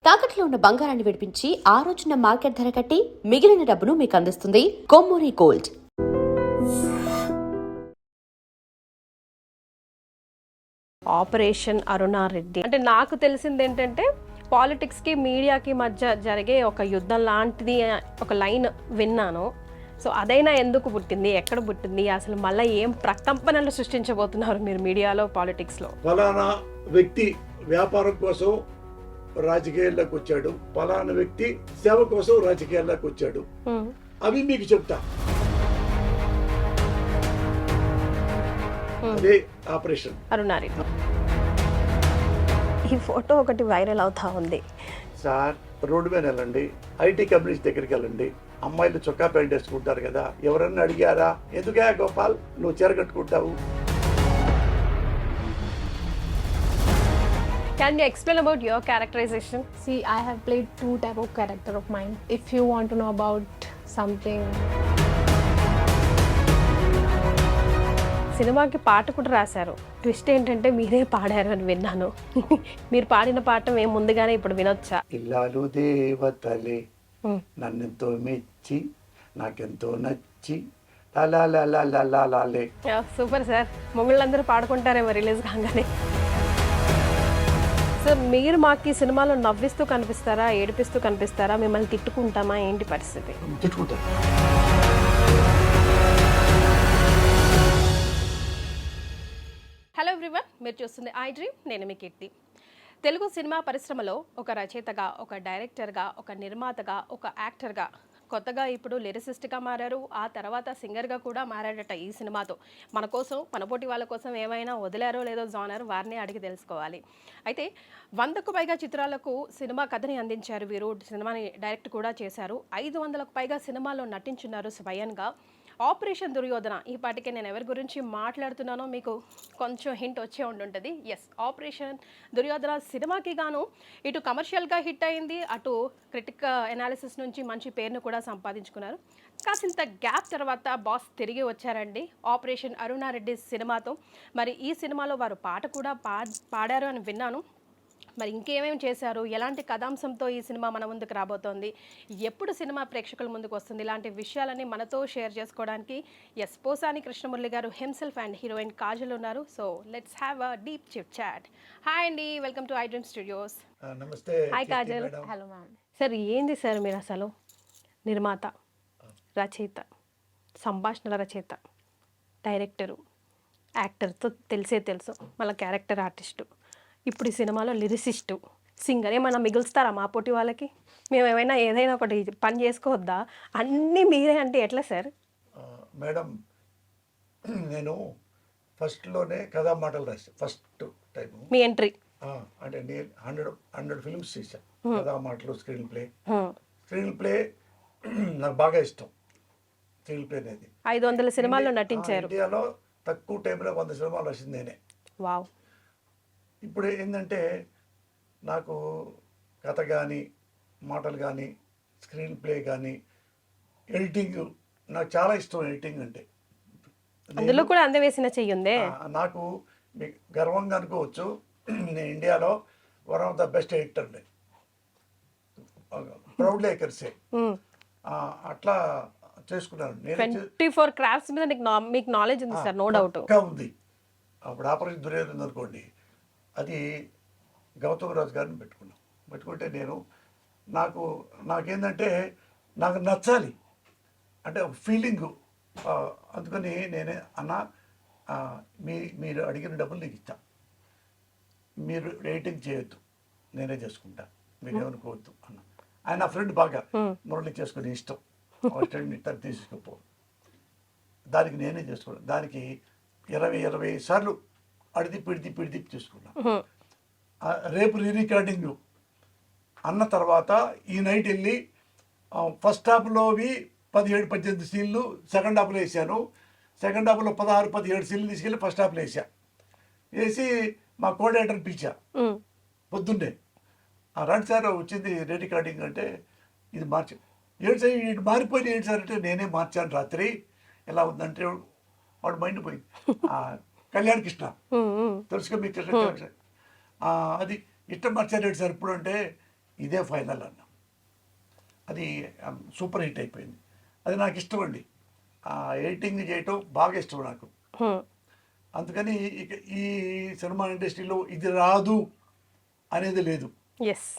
తాకట్లో ఉన్న బంగారాన్ని విడిపించి ఆ రోజున మార్కెట్ ధర కట్టి మిగిలిన డబ్బును మీకు అందిస్తుంది కొమ్మూరి గోల్డ్. ఆపరేషన్ అరుణారెడ్డి అంటే నాకు తెలిసింది ఏంటంటే పాలిటిక్స్కి మీడియాకి మధ్య జరిగే ఒక యుద్ధం లాంటిది ఒక లైన్ విన్నాను. సో అదైనా ఎందుకు పుట్టింది, ఎక్కడ పుట్టింది, అసలు మళ్ళీ ఏం ప్రకంపనలు సృష్టించబోతున్నారు మీరు మీడియాలో, పాలిటిక్స్లో? ఫలానా వ్యక్తి వ్యాపారం కోసం రాజకీయాల్లోకి వచ్చాడు, ఫలానా వ్యక్తి సేవ కోసం రాజకీయాల్లోకి వచ్చాడు, అవి మీకు చెప్తా. అదే ఆపరేషన్ అరుణారెడ్డి. ఈ ఫోటో ఒకటి వైరల్ అవుతా ఉంది సార్. రోడ్డు మీద వెళ్ళండి, ఐటీ కంపెనీస్ దగ్గరికి వెళ్ళండి, అమ్మాయిలు చొక్కా ప్యాంట్ వేసుకుంటారు కదా, ఎవరన్నా అడిగారా ఎందుకే గోపాల్ నువ్వు చీర కట్టుకుంటావు? Can you explain about your characterization? See, I have played two type of character of mine. If you want to know about something. సినిమాకి పాట కూడా రాశారు. ట్విస్ట్ ఏంటంటే మీరే పాడారు అని విన్నాను. మీరు పాడిన పాట మేము ముందుగానే ఇప్పుడు వినొచ్చా? ఇల్లాలు దేవతలే నన్నెంతో మెచ్చి నాకెంతో నచ్చి లాలే. సూపర్ సార్, మొగుళ్ళందరూ పాడుకుంటారేమో రిలీజ్ కాగానే. సో మీరు మాకు ఈ సినిమాలో నవ్విస్తూ కనిపిస్తారా, ఏడిపిస్తూ కనిపిస్తారా, మిమ్మల్ని తిట్టుకుంటామా, ఏంటి పరిస్థితి? తిట్టుకుంటారు. హలో ఎవ్రీవన్, మీరు చూస్తుంది ఐ డ్రీమ్. నేను మీ కీర్తి. తెలుగు సినిమా పరిశ్రమలో ఒక రచయితగా, ఒక డైరెక్టర్గా, ఒక నిర్మాతగా, ఒక యాక్టర్గా, కొత్తగా ఇప్పుడు లిరిసిస్ట్గా మారారు, ఆ తర్వాత సింగర్గా కూడా మారాడట ఈ సినిమాతో. మన కోసం, మన పోటీ వాళ్ళ కోసం ఏమైనా వదిలారో లేదో జానర్, వారిని అడిగి తెలుసుకోవాలి. అయితే 100కు పైగా చిత్రాలకు సినిమా కథని అందించారు వీరు, సినిమాని డైరెక్ట్ కూడా చేశారు. 500కు పైగా సినిమాల్లో నటించున్నారు స్వయంగా. ఆపరేషన్ దుర్యోధన, ఈ పాటికే నేను ఎవరి గురించి మాట్లాడుతున్నానో మీకు కొంచెం హింట్ వచ్చే ఉండుంటుంది. ఎస్, ఆపరేషన్ దుర్యోధన సినిమాకి గాను ఇటు కమర్షియల్గా హిట్ అయింది, అటు క్రిటిక్ ఎనాలిసిస్ నుంచి మంచి పేరును కూడా సంపాదించుకున్నారు. కాసింత గ్యాప్ తర్వాత బాస్ తిరిగి వచ్చారండి ఆపరేషన్ అరుణారెడ్డి సినిమాతో. మరి ఈ సినిమాలో వారు పాట కూడా పాడారు అని విన్నాను. మరి ఇంకేమేమి చేశారు, ఎలాంటి కథాంశంతో ఈ సినిమా మన ముందుకు రాబోతోంది, ఎప్పుడు సినిమా ప్రేక్షకుల ముందుకు వస్తుంది, ఇలాంటి విషయాలని మనతో షేర్ చేసుకోవడానికి ఎస్ పోసాని కృష్ణమురళి గారు హిమ్సెల్ఫ్ అండ్ హీరోయిన్ కాజల్ ఉన్నారు. So let's have a deep chit chat. Hi అండి, welcome to I dream studios. నమస్తే. Hi Kajal. Hello ma'am. Sir, ఏంది సార్ మీరు అసలు నిర్మాత, రచయిత, సంభాషణల రచయిత, డైరెక్టరు, యాక్టర్తో తెలుసు, మళ్ళీ క్యారెక్టర్ ఆర్టిస్టు, ఇప్పుడు ఈ సినిమాలో లిరిసిస్టు, సింగర్. ఏమైనా మిగులుస్తారా మా పోటీ వాళ్ళకి? మేము ఏదైనా ఒకటి పని చేసుకోవద్దా? అన్నీ మీరే అంటే ఎట్లా సార్? మేడం, నేను ఫస్ట్లోనే కథా మాటలు రాశాను. ఫస్ట్ టైం మీ ఎంట్రీ అంటే నేను 100 ఫిల్మ్స్ చేశాను. కథా మాటలు, స్క్రీన్ ప్లే నాకు బాగా ఇష్టం. స్క్రీన్ ప్లే అనేది 500 సినిమాల్లో నటించారు. ఇండియాలో తక్కువ టైంలో 100 సినిమాలు రాసింది నేనే. వావ్. ఇప్పుడు ఏంటంటే నాకు కథ కానీ, మాటలు కానీ, స్క్రీన్ ప్లే కానీ, ఎడిటింగ్ నాకు చాలా ఇష్టం. ఎడిటింగ్ అంటే అందులో కూడా అందవేసిన చెయ్యుందే. నాకు మీకు గర్వంగా అనుకోవచ్చు, నేను ఇండియాలో వన్ ఆఫ్ ద బెస్ట్ ఎడిటర్ని, ప్రౌడ్లీ ఐ కెన్ సే. అట్లా చేసుకున్నాను నేను. 24 క్రాఫ్ట్స్ మీద మీకు నాలెడ్జ్ ఉంది సార్, నో డౌట్. ఇంకా ఉంది. అప్పుడు ఆపరేషన్ దుర్యోధన అనుకోండి, అది గౌతమ్ రాజు గారిని పెట్టుకుంటే నేను నాకేంటంటే నాకు నచ్చాలి అంటే ఫీలింగు. అందుకని నేనే అన్న, మీరు అడిగిన డబ్బులు నీకు ఇస్తా, మీరు రేటింగ్ చేయొద్దు, నేనే చేసుకుంటా, మీరేమనుకోవద్దు అన్న. ఆయన నా ఫ్రెండ్ బాగా, మురళి చేసుకుని ఇష్టం, ఫ్రెండ్ తీసుకుపో, దానికి నేనే చేసుకున్నాను. దానికి 20 సార్లు పిడిది చూసుకున్నా. రేపు రికార్డింగ్ అన్న తర్వాత ఈ నైట్ వెళ్ళి ఫస్ట్ హాఫ్లోవి 17-18 సీన్లు సెకండ్ హాఫ్లో వేసాను. సెకండ్ హాఫ్లో 16-17 సీన్లు తీసుకెళ్ళి ఫస్ట్ హాఫ్లో వేసి మా కోఆర్డినేటర్ పిలిచా పొద్దున్నే. రండి సార్, వచ్చింది రికార్డింగ్ అంటే ఇది మార్చి. ఏంటి సార్ ఇది మారిపోయింది, ఏంటి సార్ అంటే నేనే మార్చాను రాత్రి. ఎలా ఉందంటే వాడు మైండ్ పోయింది. కళ్యాణ్ కృష్ణ తెలుసుగా మీకు, అది ఇష్టం మార్చారు సార్ ఇప్పుడు అంటే ఇదే ఫైనల్ అన్న. అది సూపర్ హిట్ అయిపోయింది. అది నాకు ఇష్టం అండి, ఎడిటింగ్ చేయటం బాగా ఇష్టం నాకు. అందుకని ఇక ఈ సినిమా ఇండస్ట్రీలో ఇది రాదు అనేది లేదు. ఎస్,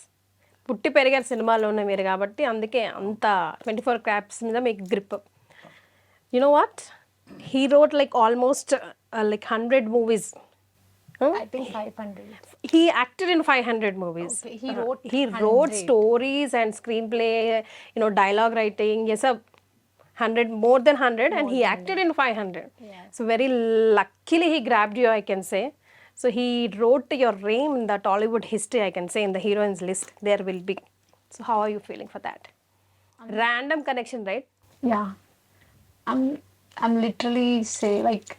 పుట్టి పెరిగారు సినిమాలోనే మీరు కాబట్టి అందుకే అంత 24 క్రాఫ్ట్స్ మీద మీకు grip. You know what, he wrote like almost like 100 movies. I think 500. He acted in 500 movies. Okay, he wrote he wrote 100. stories and screenplay, dialogue writing. Yes, 100, more than 100, and he acted in 500. Yeah. So very luckily he grabbed you, I can say. So he wrote your name in the Tollywood history, I can say, in the heroines list. There will be. So how are you feeling for that? Random connection, right? Yeah, I'm literally say like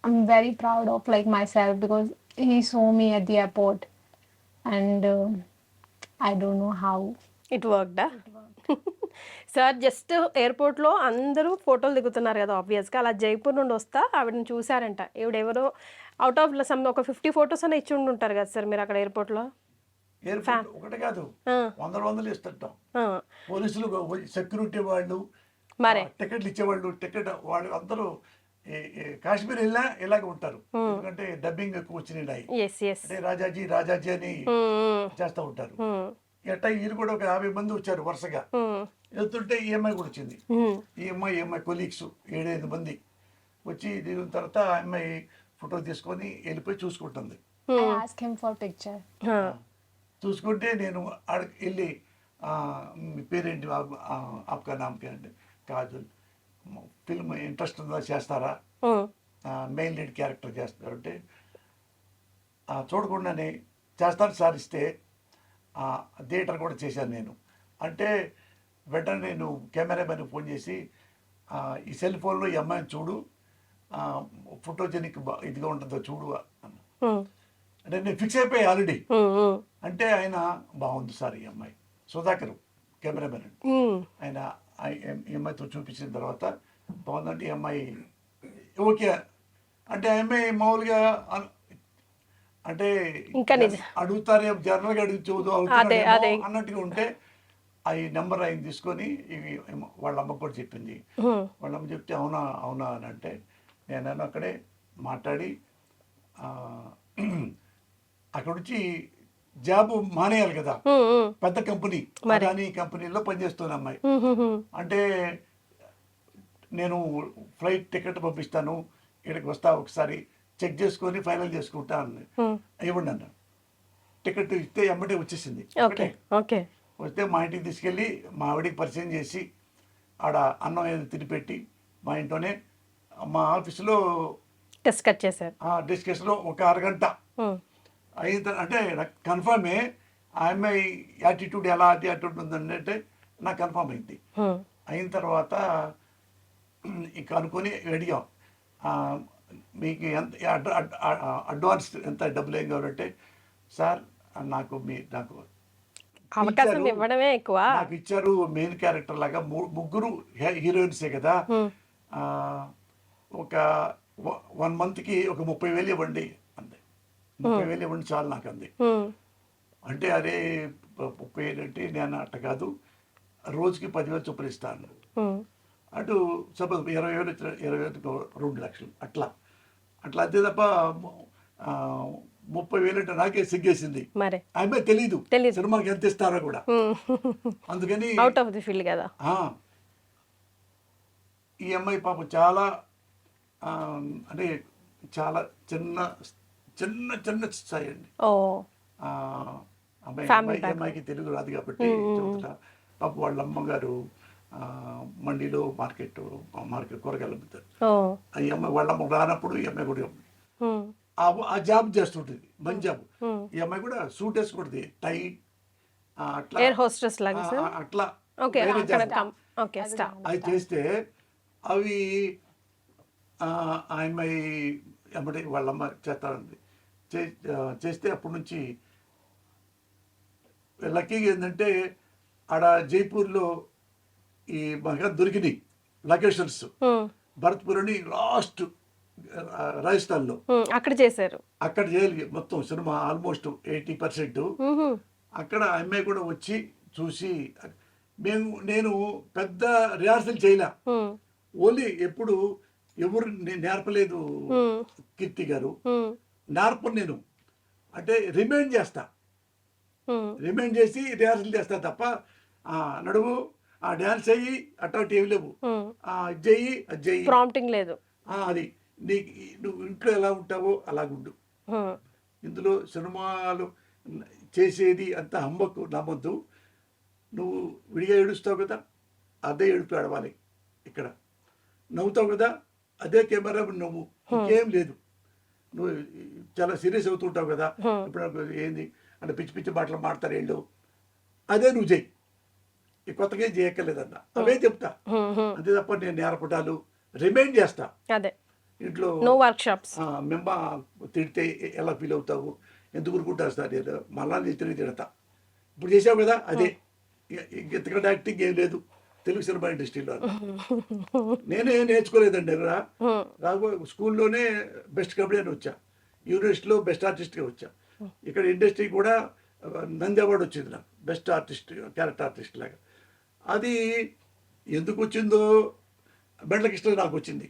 I'm very proud of like myself because he saw me at the airport, and I don't know how. It worked, sir just ఎయిర్పోర్ట్లో అందరూ ఫోటోలు దిగుతున్నారు కదా ఆబ్వియస్గా, అలా జైపూర్ నుండి వస్తా ఆవిడని చూసారంట. ఎవరో అవుట్ ఆఫ్ సమ్ ఒక 50 ఫొటోస్ అని ఇచ్చి ఉండి ఉంటారు కదా సార్ మీరు అక్కడ ఎయిర్పోర్ట్లో. ఎయిర్పోర్ట్ ఒకటి కాదు, వందలు ఇస్తుంటాం. పోలీసులు, సెక్యూరిటీ వాళ్ళు, మరే టికెట్లు ఇచ్చేవాళ్ళు, టికెట్ వాళ్ళు అందరూ కాశ్మీర్ వెళ్ళినా ఇలాగే ఉంటారు. ఎందుకంటే డబ్బింగ్ ఎక్కువ వచ్చినాయి. ఎస్ ఎస్, అంటే రాజాజీ అని చేస్తూ ఉంటారు. ఎట్టా వీళ్ళు కూడా ఒక 50 మంది వచ్చారు వరుసగా. వెళ్తుంటే ఈఎంఐ కూడా వచ్చింది. ఈఎంఐ కొలీగ్స్ 7-8 మంది వచ్చి దిగిన తర్వాత ఆ అమ్మాయి ఫోటో తీసుకొని వెళ్ళిపోయి చూసుకుంటుంది. I asked him for picture. చూసుకుంటే నేను ఆడికి వెళ్ళి మీ పేరేంటి, ఆప్కా నామ్ కే అంటే కాజల్, ఫిల్మ్ ఇంట్రెస్ట్ ఉందా, చేస్తారా, మెయిన్ లీడ్ క్యారెక్టర్ చేస్తారంటే చూడకుండానే చేస్తాను సార్ ఇస్తే థియేటర్ కూడా చేశాను నేను అంటే. వెంటనే నేను కెమెరామెన్ ఫోన్ చేసి ఈ సెల్ ఫోన్లో ఈ అమ్మాయిని చూడు, ఫోటోజెనిక్ ఇదిగా ఉంటుందో చూడు అన్న. అంటే నేను ఫిక్స్ అయిపోయి ఆల్రెడీ. అంటే ఆయన బాగుంది సార్ ఈ అమ్మాయి, సుధాకర్ కెమెరామెన్, ఆయన ఈ అమ్మాయితో చూపించిన తర్వాత బాగుందంటే ఈ అమ్మాయి ఓకే అంటే. ఆ అమ్మాయి మామూలుగా అంటే అడుగుతారే జనరల్గా అడుగుతూ అన్నట్టుగా ఉంటే ఆ నెంబర్ ఆయన తీసుకొని ఇవి వాళ్ళ అమ్మ కూడా చెప్పింది. వాళ్ళ అమ్మ చెప్తే అవునా అని అంటే నేను అక్కడే మాట్లాడి అక్కడ నుంచి జాబ్ మానేయాలి కదా, పెద్ద కంపెనీ, అదానీ కంపెనీలో పనిచేస్తున్న అమ్మాయి. అంటే నేను ఫ్లైట్ టికెట్ పంపిస్తాను, ఇక్కడికి వస్తా, ఒకసారి చెక్ చేసుకొని ఫైనల్ చేసుకుంటా అని ఇవ్వండి అన్న. టికెట్ ఇస్తే ఎమ్మటే వచ్చేసింది. ఓకే, వస్తే మా ఇంటికి తీసుకెళ్ళి మా ఆవిడికి పరిచయం చేసి ఆడ అన్నం ఏదో తినిపెట్టి మా ఇంట్లోనే మా ఆఫీసులో డిస్కస్ చేశారు. డిస్కషన్లో ఒక అరగంట అయిన అంటే నాకు కన్ఫర్మే ఆ అమ్మాయి యాటిట్యూడ్ ఎలా యాటిట్యూడ్ ఉందంటే నాకు కన్ఫర్మ్ అయింది. అయిన తర్వాత ఇక అనుకొని అడిగాం, మీకు ఎంత అడ్వాన్స్ ఎంత డబ్బులు ఏం కావాలంటే, సార్ నాకు అవకాశం ఇవ్వడమే ఎక్కువ, నాకు ఇచ్చారు మెయిన్ క్యారెక్టర్ లాగా ముగ్గురు హీరోయిన్సే కదా, ఒక 1 monthకి ఒక 30,000 ఇవ్వండి అంది. 30,000 ఇవ్వండి చాలు నాకు అంది. అంటే అరే 30,000 అంటే నేను అట్ట కాదు, రోజుకి 10,000 చొప్పున ఇస్తాను. అటు సపోజ్ 20,000 2 లక్షలు అట్లా అంతే తప్ప 30,000 అంటే నాకే సిగ్గేసింది. ఆమె తెలీదు సినిమాకి ఎంత ఇస్తారో కూడా. అందుకని అవుట్ ఆఫ్ ది ఫీల్డ్ కదా. ఈ అమ్మాయి పాపం చాలా అంటే చాలా చిన్న స్థాయి అండి. అమ్మాయికి తెలుగు రాదు కాబట్టి చెబుతున్నా. పాపం వాళ్ళ అమ్మగారు మండీలో మార్కెట్ కూరగాయలు అమ్ముతారు. ఈ అమ్మాయి వాళ్ళ అమ్మ రానప్పుడు ఈ అమ్మాయి కూడా ఆ జాబ్ చేస్తుంటుంది, మంచి జాబ్. ఈ అమ్మాయి కూడా సూట్ వేసుకుంటుంది, టై అట్లా అట్లా అవి చేస్తే అవి ఆ అమ్మాయి అమ్మటి వాళ్ళమ్మ చేస్తారండి. చేస్తే అప్పటి నుంచి లక్కీగా ఏంటంటే ఆడ జైపూర్లో ఈ బాగా దొరికినాయి లొకేషన్స్. భరత్పూర్ అని లాస్ట్ రాజస్థాన్లో అక్కడ చేశారు. అక్కడ చేయాలి మొత్తం సినిమా ఆల్మోస్ట్ 80%. అక్కడ ఆ అమ్మాయి కూడా వచ్చి చూసి నేను పెద్ద రిహార్సల్ చేయలే. ఓన్లీ ఎప్పుడు ఎవరు నేను నేర్పలేదు కీర్తి గారు, నేర్పను నేను. అంటే రిమైండ్ చేస్తా, రిమైండ్ చేసి రిహార్సల్ చేస్తా తప్ప నడువు ఆ డ్యాన్స్ చెయ్యి అట్రాక్ట్ ఏమి లేవు, ఇది చెయ్యి అది చెయ్యి, ప్రాంప్టింగ్ లేదు. అది నీకు నువ్వు ఇంట్లో ఎలా ఉంటావో అలాగుండు. ఇందులో సినిమాలు చేసేది అంత హమ్మకు నమ్మద్దు. నువ్వు విడిగా ఏడుస్తావు కదా, అదే ఏడుపు ఏడవాలి. ఇక్కడ నవ్వుతావు కదా, అదే కెమెరా నవ్వు, ఇంకేం లేదు. నువ్వు చాలా సీరియస్ అవుతుంటావు కదా, ఇప్పుడు ఏంది అంటే పిచ్చి పిచ్చి మాటలు మాడతారు వీళ్ళు, అదే నువ్వు చెయ్యి, ఈ కొత్తగా ఏం చేయక్కర్లేదన్న, అవే చెప్తా. అంతే తప్ప నేను నేర్పటాలు రిమైండ్ చేస్తా. అదే ఇంట్లో నో వర్క్ షాప్స్. మెమ్మ తిడితే ఎలా ఫీల్ అవుతావు, ఎందుకు ఊరుకుంటారు సార్, నేను మళ్ళా నేను తిరిగి తిడతా. ఇప్పుడు చేసావు కదా అదే, ఇంతకంటే యాక్టింగ్ ఏం లేదు తెలుగు సినిమా ఇండస్ట్రీలో. నేనే నేర్చుకోలేదండి. రాబో స్కూల్లోనే బెస్ట్ కబడ్డీ అని వచ్చా, యూనివర్సిటీలో బెస్ట్ ఆర్టిస్ట్గా వచ్చా, ఇక్కడ ఇండస్ట్రీ కూడా నంది అవార్డు వచ్చింది నాకు బెస్ట్ ఆర్టిస్ట్, క్యారెక్టర్ ఆర్టిస్ట్ లాగా. అది ఎందుకు వచ్చిందో బెండ్ల కృష్ణ నాకు వచ్చింది,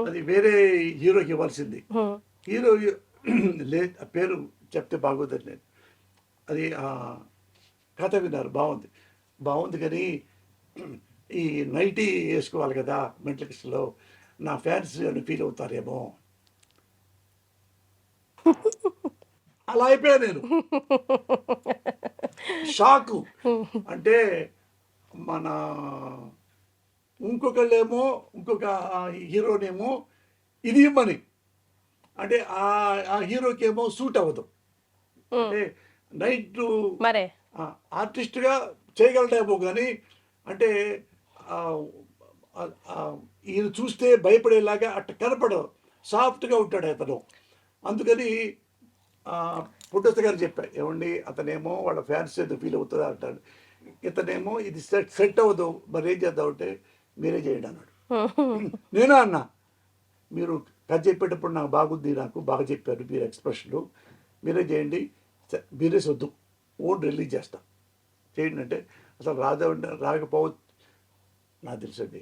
అది వేరే హీరోకి ఇవ్వాల్సింది. హీరో పేరు చెప్తే బాగోదని నేను, అది కథ విన్నారు, బాగుంది కానీ ఈ నైటీ వేసుకోవాలి కదా మెంటల్ కృష్ణలో, నా ఫ్యాన్స్ అని ఫీల్ అవుతారేమో, అలా అయిపోయా నేను. షాకు అంటే మన ఇంకొక హీరోనేమో ఇది ఇమ్మని అంటే ఆ హీరోకి ఏమో సూట్ అవ్వదు. అంటే నైట్ మరే ఆర్టిస్ట్గా చేయగలడేమో కానీ అంటే ఈయన చూస్తే భయపడేలాగా అట్ట కనపడదు, సాఫ్ట్గా ఉంటాడు అతను. అందుకని పుట్టస్త గారు చెప్పారు, ఏమండి అతనేమో వాళ్ళ ఫ్యాన్స్ ఎందుకు ఫీల్ అవుతుందా అంటాడు, ఇతనేమో ఇది సెట్ అవ్వదు, మరి ఏం చేద్దాం అంటే మీరే చేయండి అన్నాడు. నేనా అన్నా, మీరు కథ చెప్పేటప్పుడు నాకు బాగుంది, నాకు బాగా చెప్పారు మీరు ఎక్స్ప్రెషన్లు, మీరే చేయండి, మీరే వద్దు ఓన్ రిలీజ్ చేస్తా చేయండి అంటే, అసలు రాకపోవచ్చు నాకు తెలుసండి,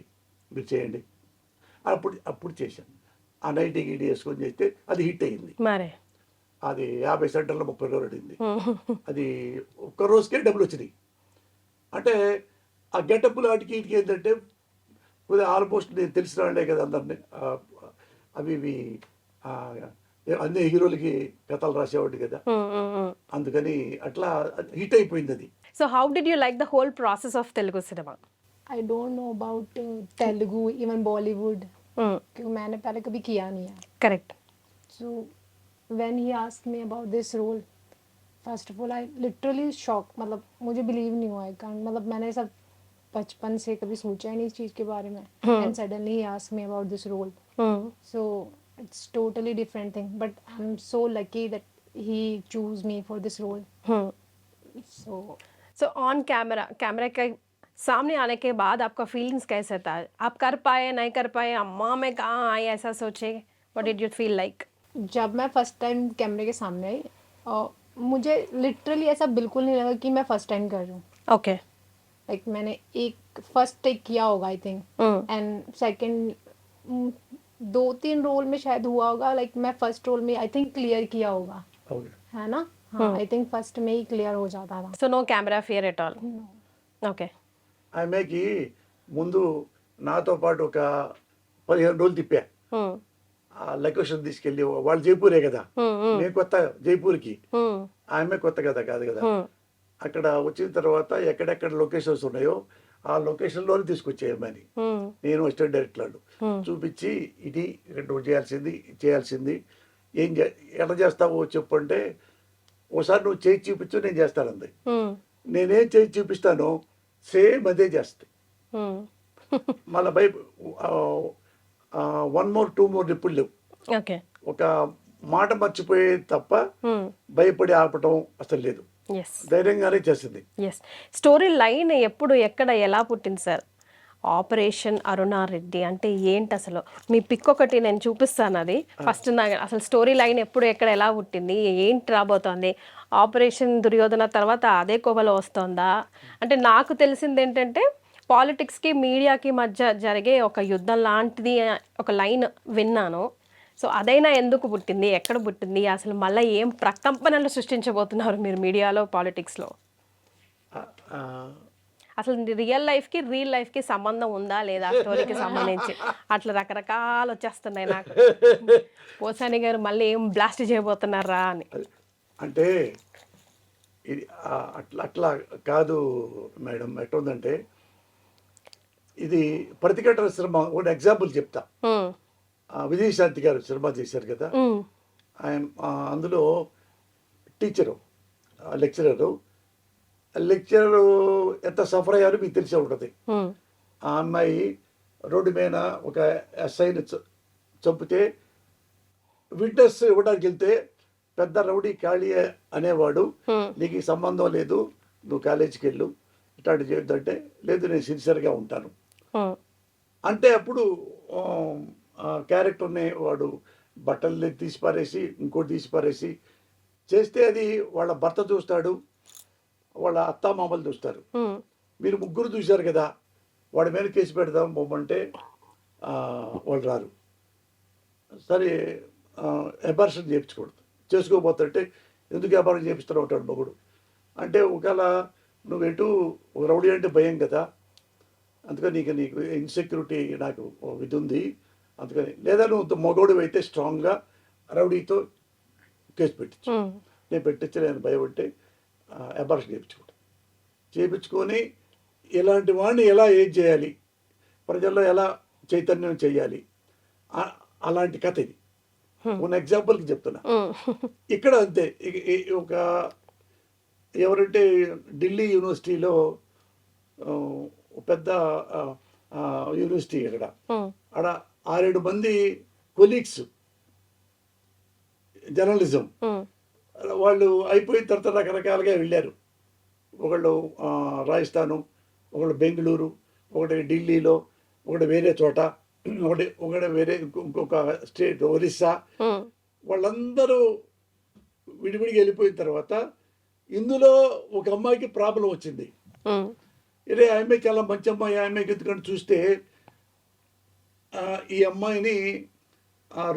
మీరు చేయండి. అప్పుడు చేశాను. ఆ నైట్ గిడి వేసుకొని చేస్తే అది హిట్ అయింది. మరే అది 50 సెంటర్లో 30 రోజులు అడింది. అది ఒక్క రోజుకే డబ్బులు వచ్చినాయి. అంటే ఆ గెటప్లు వాటికి వీటికి ఏంటంటే కొద్దిగా ఆల్మోస్ట్ నేను తెలిసిన వాళ్ళే కదా అందరినీ, అవి ఇవి అన్ని హీరోలకి కథలు రాసేవాడు కదా, అందుకని అట్లా హిట్ అయిపోయింది అది. So how did you like the whole process of Telugu cinema? I don't know about Telugu, even Bollywood, क्योंकि मैंने पहले कभी किया नहीं है. Correct. So when he asked me about this role, first of all I literally shocked, मतलब मुझे believe नहीं हुआ. मतलब मैंने सब बचपन से कभी सोचा ही नहीं इस चीज़ के बारे में, and suddenly he asked me about this role. So it's totally different thing, but I'm so lucky that he chose me for this role. So on camera के सामने आने के बाद आपका फीलिंग्स कैसा था? आप कर पाए नहीं कर पाए, अम्मा मैं कहाँ आई ऐसा सोचे, what did you feel like? जब मैं फर्स्ट टाइम कैमरे के सामने आई, मुझे लिटरली ऐसा बिल्कुल नहीं लगा कि मैं फर्स्ट टाइम कर रही हूँ. ओके. लाइक मैंने एक फर्स्ट टेक किया होगा I think, and second 2-3 role में शायद हुआ होगा. लाइक मैं फर्स्ट रोल में आई थिंक क्लियर किया होगा, है ना? हाँ, आई थिंक फर्स्ट में ही क्लियर हो जाता था. So no camera fear at all? Okay. ఆమెకి ముందు నాతో పాటు ఒక 15 రోజులు తిప్పా. ఆ లొకేషన్ తీసుకెళ్ళి, వాళ్ళు జైపూరే కదా, నేను కొత్త జైపూర్కి, ఆమె కొత్త కదా కాదు కదా. అక్కడ వచ్చిన తర్వాత ఎక్కడెక్కడ లొకేషన్స్ ఉన్నాయో ఆ లొకేషన్లోనే తీసుకొచ్చేయమని నేను అసిస్టెంట్ డైరెక్టర్లు చూపించి, ఇది ఇక్కడ నువ్వు చేయాల్సింది ఎలా చేస్తావో చెప్పు అంటే, ఓసారి నువ్వు చేయి చూపించు నేను చేస్తానంది. నేనేం చేయి చూపిస్తానో సేమ్ అదే చేస్తాయి. మళ్ళీ 1 more 2 more ఇప్పుడు లేవు. ఓకే. ఒక మాట మర్చిపోయే తప్ప భయపడి ఆపటం అసలు లేదు, ధైర్యంగానే చేసింది. ఎస్. స్టోరీ లైన్ ఎప్పుడు ఎక్కడ ఎలా పుట్టింది సార్? ఆపరేషన్ అరుణారెడ్డి అంటే ఏంటి అసలు? మీ పిక్ ఒకటి నేను చూపిస్తాను, అది ఫస్ట్ నాకు అసలు స్టోరీ లైన్ ఎప్పుడు ఎక్కడ ఎలా పుట్టింది, ఏంటి రాబోతోంది, ఆపరేషన్ దుర్యోధన తర్వాత అదే కోవలో వస్తుందా? అంటే నాకు తెలిసింది ఏంటంటే పాలిటిక్స్కి మీడియాకి మధ్య జరిగే ఒక యుద్ధం లాంటిది ఒక లైన్ విన్నాను. సో అదైనా ఎందుకు పుట్టింది, ఎక్కడ పుట్టింది, అసలు మళ్ళీ ఏం ప్రకంపనలు సృష్టించబోతున్నారు మీరు మీడియాలో, పాలిటిక్స్లో? ఆ, అసలు రియల్ లైఫ్కి రీల్ లైఫ్కి సంబంధం ఉందా లేదా స్టోరీకి సంబంధించి? అట్లా రకరకాలు వచ్చేస్తున్నాయి నాకు. పోసాని గారు మళ్ళీ ఏం బ్లాస్ట్ చేయబోతున్నారా అని. అంటే ఇది అట్లా అట్లా కాదు మేడం. ఎట్లుందంటే ఇది ప్రతిఘటన సినిమా ఒక ఎగ్జాంపుల్ చెప్తా. ఉమ్, విజయశాంతి గారు సినిమా చేశారు కదా, ఉమ్, ఆయన అందులో టీచరు, లెక్చరరు ఎంత సఫర్ అయ్యారో మీకు తెలిసే ఉంటుంది. ఉమ్, ఆ అమ్మాయి రోడ్డు మీద ఒక ఎస్ఐని చంపితే విట్నెస్ ఇవ్వడానికి వెళ్తే పెద్ద రౌడీ ఖాళీ అనేవాడు, నీకు ఈ సంబంధం లేదు, నువ్వు కాలేజీకి వెళ్ళు, ఇట్లాంటి చేయొద్దంటే లేదు నేను సిన్సియర్గా ఉంటాను ఉమ్, అంటే అప్పుడు ఆ క్యారెక్టర్ని వాడు బట్టలు తీసి పారేసి ఇంకోటి తీసి పారేసి చేస్తే అది వాళ్ళ భర్త చూస్తాడు, వాళ్ళ అత్తామామలు చూస్తారు. ఉమ్, మీరు ముగ్గురు చూశారు కదా, వాడి మీద కేసు పెడదాం బొమ్మంటే వాళ్ళు రారు. సరే అబార్షన్ చేయించకూడదు, చేసుకోబోతుంటే ఎందుకు అబార్షన్ చేపిస్తూ ఉంటాడు మొగుడు. అంటే ఒకవేళ నువ్వు ఎటు ఒక రౌడీ అంటే భయం కదా, అందుకని నీకు ఇన్సెక్యూరిటీ నాకు ఇది ఉంది, అందుకని లేదా నువ్వు మగోడు అయితే స్ట్రాంగ్గా రౌడీతో కేసు పెట్టించు. ఉమ్, నేను పెట్టించి నేను భయపడితే అబార్షన్ చేయించుకొని ఇలాంటి వాడిని ఎలా ఏం చేయాలి, ప్రజల్లో ఎలా చైతన్యం చేయాలి, అలాంటి కథ ఇది. ఉన్న ఎగ్జాంపుల్కి చెప్తున్నా. ఉమ్, ఇక్కడ అంతే. ఒక ఎవరంటే ఢిల్లీ యూనివర్సిటీలో పెద్ద యూనివర్సిటీ అక్కడ ఉమ్, ఆడ 6-7 మంది కొలీగ్స్ జర్నలిజం ఉమ్, వాళ్ళు అయిపోయిన తర్వాత రకరకాలుగా వెళ్ళారు. ఒకళ్ళు రాజస్థాను, ఒకళ్ళు బెంగళూరు, ఒకటి ఢిల్లీలో, ఒకటి వేరే చోట, ఒకటి వేరే ఇంకొక స్టేట్ ఒరిస్సా. ఉమ్, వాళ్ళందరూ విడివిడిగా వెళ్ళిపోయిన తర్వాత ఇందులో ఒక అమ్మాయికి ప్రాబ్లం వచ్చింది. ఉమ్, ఇదే ఆ అమ్మాయి చాలా మంచి అమ్మాయి, ఆ అమ్మాయికి ఎందుకంటే చూస్తే ఈ అమ్మాయిని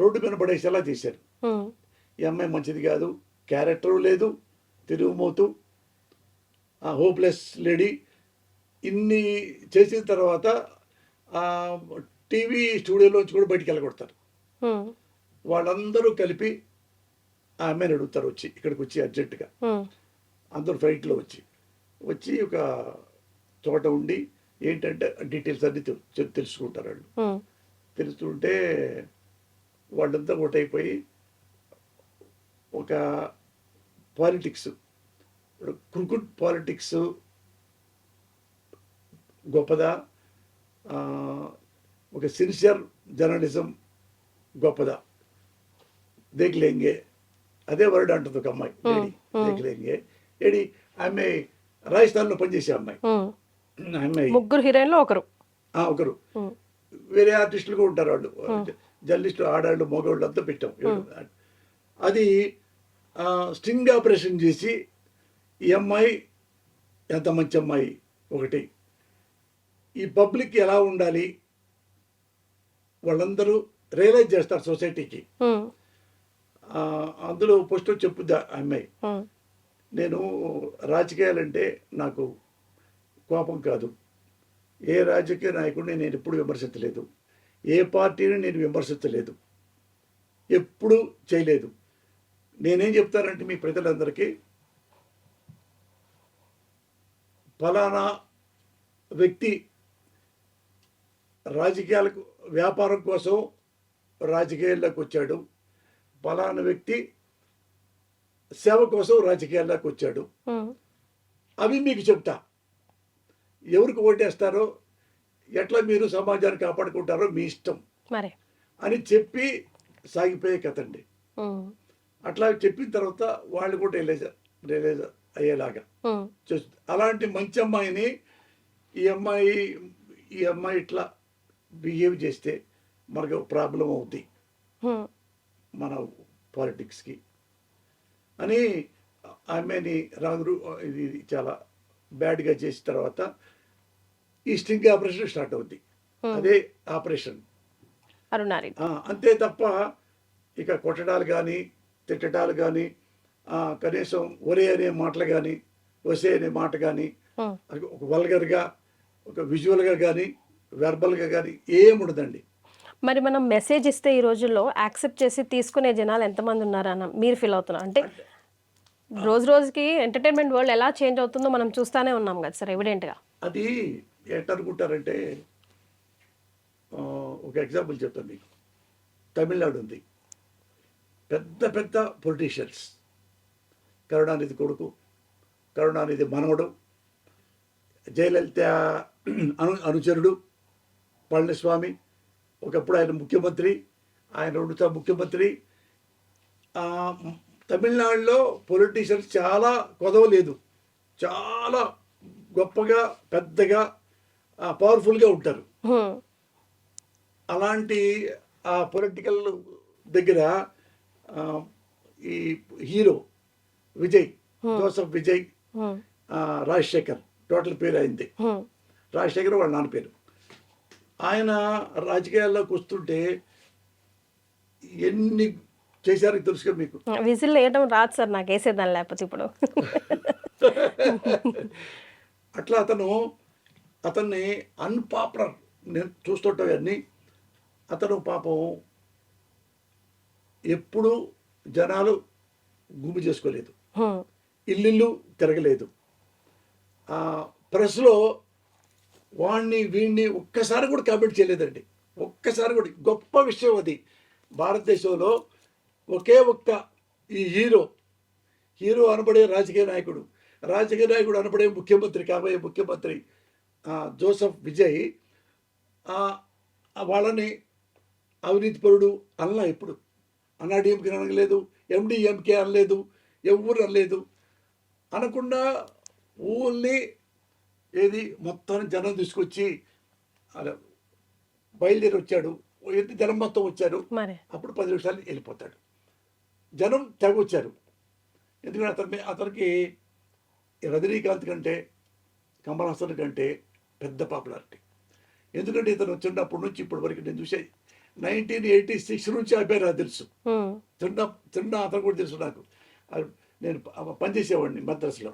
రోడ్డు మీద పడేసేలా చేశారు. ఉమ్, ఈ అమ్మాయి మంచిది కాదు, క్యారెక్టరు లేదు, తిరుగుమోతు, హోప్లెస్ లేడీ. ఇన్ని చేసిన తర్వాత టీవీ స్టూడియోలోంచి కూడా బయటికి వెళ్ళగొడతారు. ఉమ్, వాళ్ళందరూ కలిపి ఆ అమ్మాయిని అడుగుతారు వచ్చి, ఇక్కడికి వచ్చి అర్జెంటుగా ఉమ్, అందరూ ఫ్లైట్లో వచ్చి ఒక చోట ఉండి ఏంటంటే డీటెయిల్స్ అన్నీ తెలుసుకుంటారు వాళ్ళు. ఉమ్, తెలుస్తుంటే వాళ్ళంతా ఒకటైపోయి ఒక పాలిటిక్స్, క్రికెట్ పాలిటిక్స్ గొప్పదా, ఒక సిన్సియర్ జర్నలిజం గొప్పదా, దేఖ్లేంగే అదే వర్డ్ అంటుంది ఒక అమ్మాయి, లేడీ దేఖ్లేంగే. ఏడి ఆమె రాజస్థాన్లో పనిచేసే అమ్మాయి. ఉమ్. అమ్మాయి ముగ్గురు హీరోయిన్లో ఒకరు. ఒకరు ఉమ్, వేరే ఆర్టిస్టులు కూడా ఉంటారు, వాళ్ళు జర్నలిస్టులు, ఆడాళ్ళు, మగవాళ్ళు అంతా పెట్టాం. అది స్టింగ్ ఆపరేషన్ చేసి ఈ అమ్మాయి ఎంత మంచి అమ్మాయి ఒకటి, ఈ పబ్లిక్ ఎలా ఉండాలి వాళ్ళందరూ రియలైజ్ చేస్తారు సొసైటీకి. ఉమ్, అందులో ఫస్ట్ చెప్పుద్దా ఆ అమ్మాయి, ఉమ్, నేను రాజకీయాలంటే నాకు కోపం కాదు, ఏ రాజకీయ నాయకుడిని నేను ఎప్పుడు విమర్శించలేదు, ఏ పార్టీని నేను విమర్శించలేదు, ఎప్పుడు చేయలేదు. నేనేం చెప్తానంటే మీ ప్రజలందరికీ, ఫలానా వ్యక్తి రాజకీయాలకు వ్యాపారం కోసం రాజకీయాల్లోకి వచ్చాడు, ఫలానా వ్యక్తి సేవ కోసం రాజకీయాల్లోకి వచ్చాడు, ఉమ్, అవి మీకు చెప్తా. ఎవరికి ఓటేస్తారో, ఎట్లా మీరు సమాజాన్ని కాపాడుకుంటారో మీ ఇష్టం మరి అని చెప్పి సాగిపోయే కథ అండి. ఉమ్, అట్లా చెప్పిన తర్వాత వాళ్ళు కూడా రియలైజ్ అయ్యేలాగా ఉమ్, చేస్తుంది. అలాంటి మంచి అమ్మాయిని ఈ అమ్మాయి ఇట్లా బిహేవ్ చేస్తే మనకు ప్రాబ్లం అవుతుంది ఉమ్, మన పాలిటిక్స్కి అని ఆమెని ఇది చాలా బ్యాడ్గా చేసిన తర్వాత ఈ స్టింగ్ ఆపరేషన్ స్టార్ట్ అవుద్ది. అదే ఆపరేషన్. అరుణారెడ్డి. అంతే తప్ప ఇక కొట్టడాలు కానీ తిట్టడాలు కానీ కనీసం ఒరే అనే మాటలు కానీ ఒసే అనే మాట కానీ ఒక వల్గర్గా ఒక విజువల్గా కానీ వెర్బల్గా కానీ ఏముండదండి. మరి మనం మెసేజ్ ఇస్తే ఈ రోజుల్లో యాక్సెప్ట్ చేసి తీసుకునే జనాలు ఎంతమంది ఉన్నారన్న మీరు ఫీల్ అవుతున్నారు? అంటే రోజు రోజుకి ఎంటర్టైన్మెంట్ వరల్డ్ ఎలా చేంజ్ అవుతుందో మనం చూస్తూనే ఉన్నాం కదా సార్, ఎవిడెంట్గా. అది ఎట్టనుకుంటారంటే ఒక ఎగ్జాంపుల్ చెప్తాను మీకు. తమిళనాడు ఉంది, పెద్ద పెద్ద పొలిటీషియన్స్, కరుణానిధి కొడుకు, కరుణానిధి మనవడు, జయలలిత అనుచరుడు పళనిస్వామి, ఒకప్పుడు ఆయన ముఖ్యమంత్రి, ఆయన 2 సార్లు ముఖ్యమంత్రి. తమిళనాడులో పొలిటీషియన్స్ చాలా కొదవలేదు, చాలా గొప్పగా పెద్దగా పవర్ఫుల్గా ఉంటారు. అలాంటి ఆ పొలిటికల్ దగ్గర ఈ hero Vijay, Joseph Vijay, Rajasekhar, total పేరు అయింది రాజశేఖర్, వాళ్ళ నాన్న పేరు. ఆయన రాజకీయాల్లోకి వస్తుంటే ఎన్ని చేశారో తెలుసుగా మీకు. విజిల్ వేయడం రాదు సార్ నాకు, వేసేదాన్ని లేకపోతే ఇప్పుడు. అట్లా అతన్ని అన్పాపులర్ నేను చూస్తుంటాం అన్నీ. అతను పాపం ఎప్పుడు జనాలు గుమ్మి చేసుకోలేదు, ఇల్లు తిరగలేదు. ప్రెస్లో వీడిని ఒక్కసారి కూడా కామెంట్ చేయలేదండి, ఒక్కసారి కూడా. గొప్ప విషయం అది. భారతదేశంలో ఒకే ఒక్క ఈ హీరో అనబడే రాజకీయ నాయకుడు అనబడే ముఖ్యమంత్రి, కాబోయే ముఖ్యమంత్రి జోసఫ్ విజయ్ వాళ్ళని అవినీతిపరుడు అనలా. ఎప్పుడు అన్నాడీఎంకే అనలేదు, ఎండిఎంకే అనలేదు, ఎవరు అనలేదు. అనకుండా ఓన్లీ ఏది మొత్తం జనం తీసుకొచ్చి బయలుదేరి వచ్చాడు. జనం మొత్తం వచ్చారు, అప్పుడు 10 నిమిషాలు వెళ్ళిపోతాడు. జనం తెగ వచ్చారు. ఎందుకంటే అతనికి రజనీకాంత్ కంటే కమల్ హాసన్ కంటే పెద్ద పాపులారిటీ. ఎందుకంటే ఇతను వచ్చినప్పటి నుంచి ఇప్పటి వరకు నేను చూసే 1986 నుంచి అబ్బాయి నాకు తెలుసు. చిన్న అతను కూడా తెలుసు నాకు. నేను పనిచేసేవాడిని మద్రాసులో,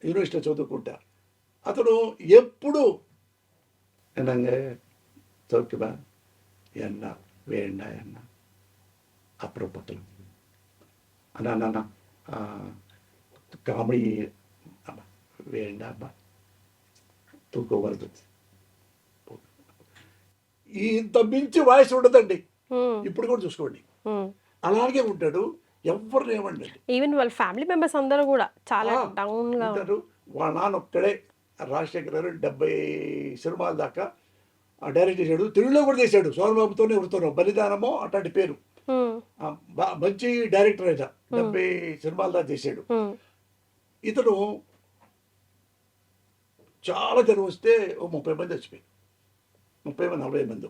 యూనివర్సిటీలో చదువుకుంటా. అతను ఎప్పుడు చౌకిబా ఎన్న వేయండా ఎన్న అప్పుడు పక్కన అన్న కామెడీ వేయండా అబ్బా తూకోవలదు. ఇంత మించి వాయిస్ ఉండదండి. ఇప్పుడు కూడా చూసుకోండి, అలాగే ఉంటాడు. ఎవరు ఏమండి, ఈవెన్ వాళ్ళ ఫ్యామిలీ మెంబర్స్ అందరూ కూడా చాలా డౌన్ గా ఉంటారు. వాళ్ళ నాన్న ఒక్కడే రాజశేఖర్ గారు 70 సినిమాల దాకా డైరెక్ట్ చేశాడు. తెలుగులో కూడా చేశాడు. సోమబాబుతోనే ఎవరితోనో బలిదానమో అట్లాంటి పేరు. మంచి డైరెక్టర్ అయినా 70 సినిమాల దాకా చేశాడు. ఇతను చాలా జనం వస్తే 30 మంది చచ్చిపోయారు, 30-40 మంది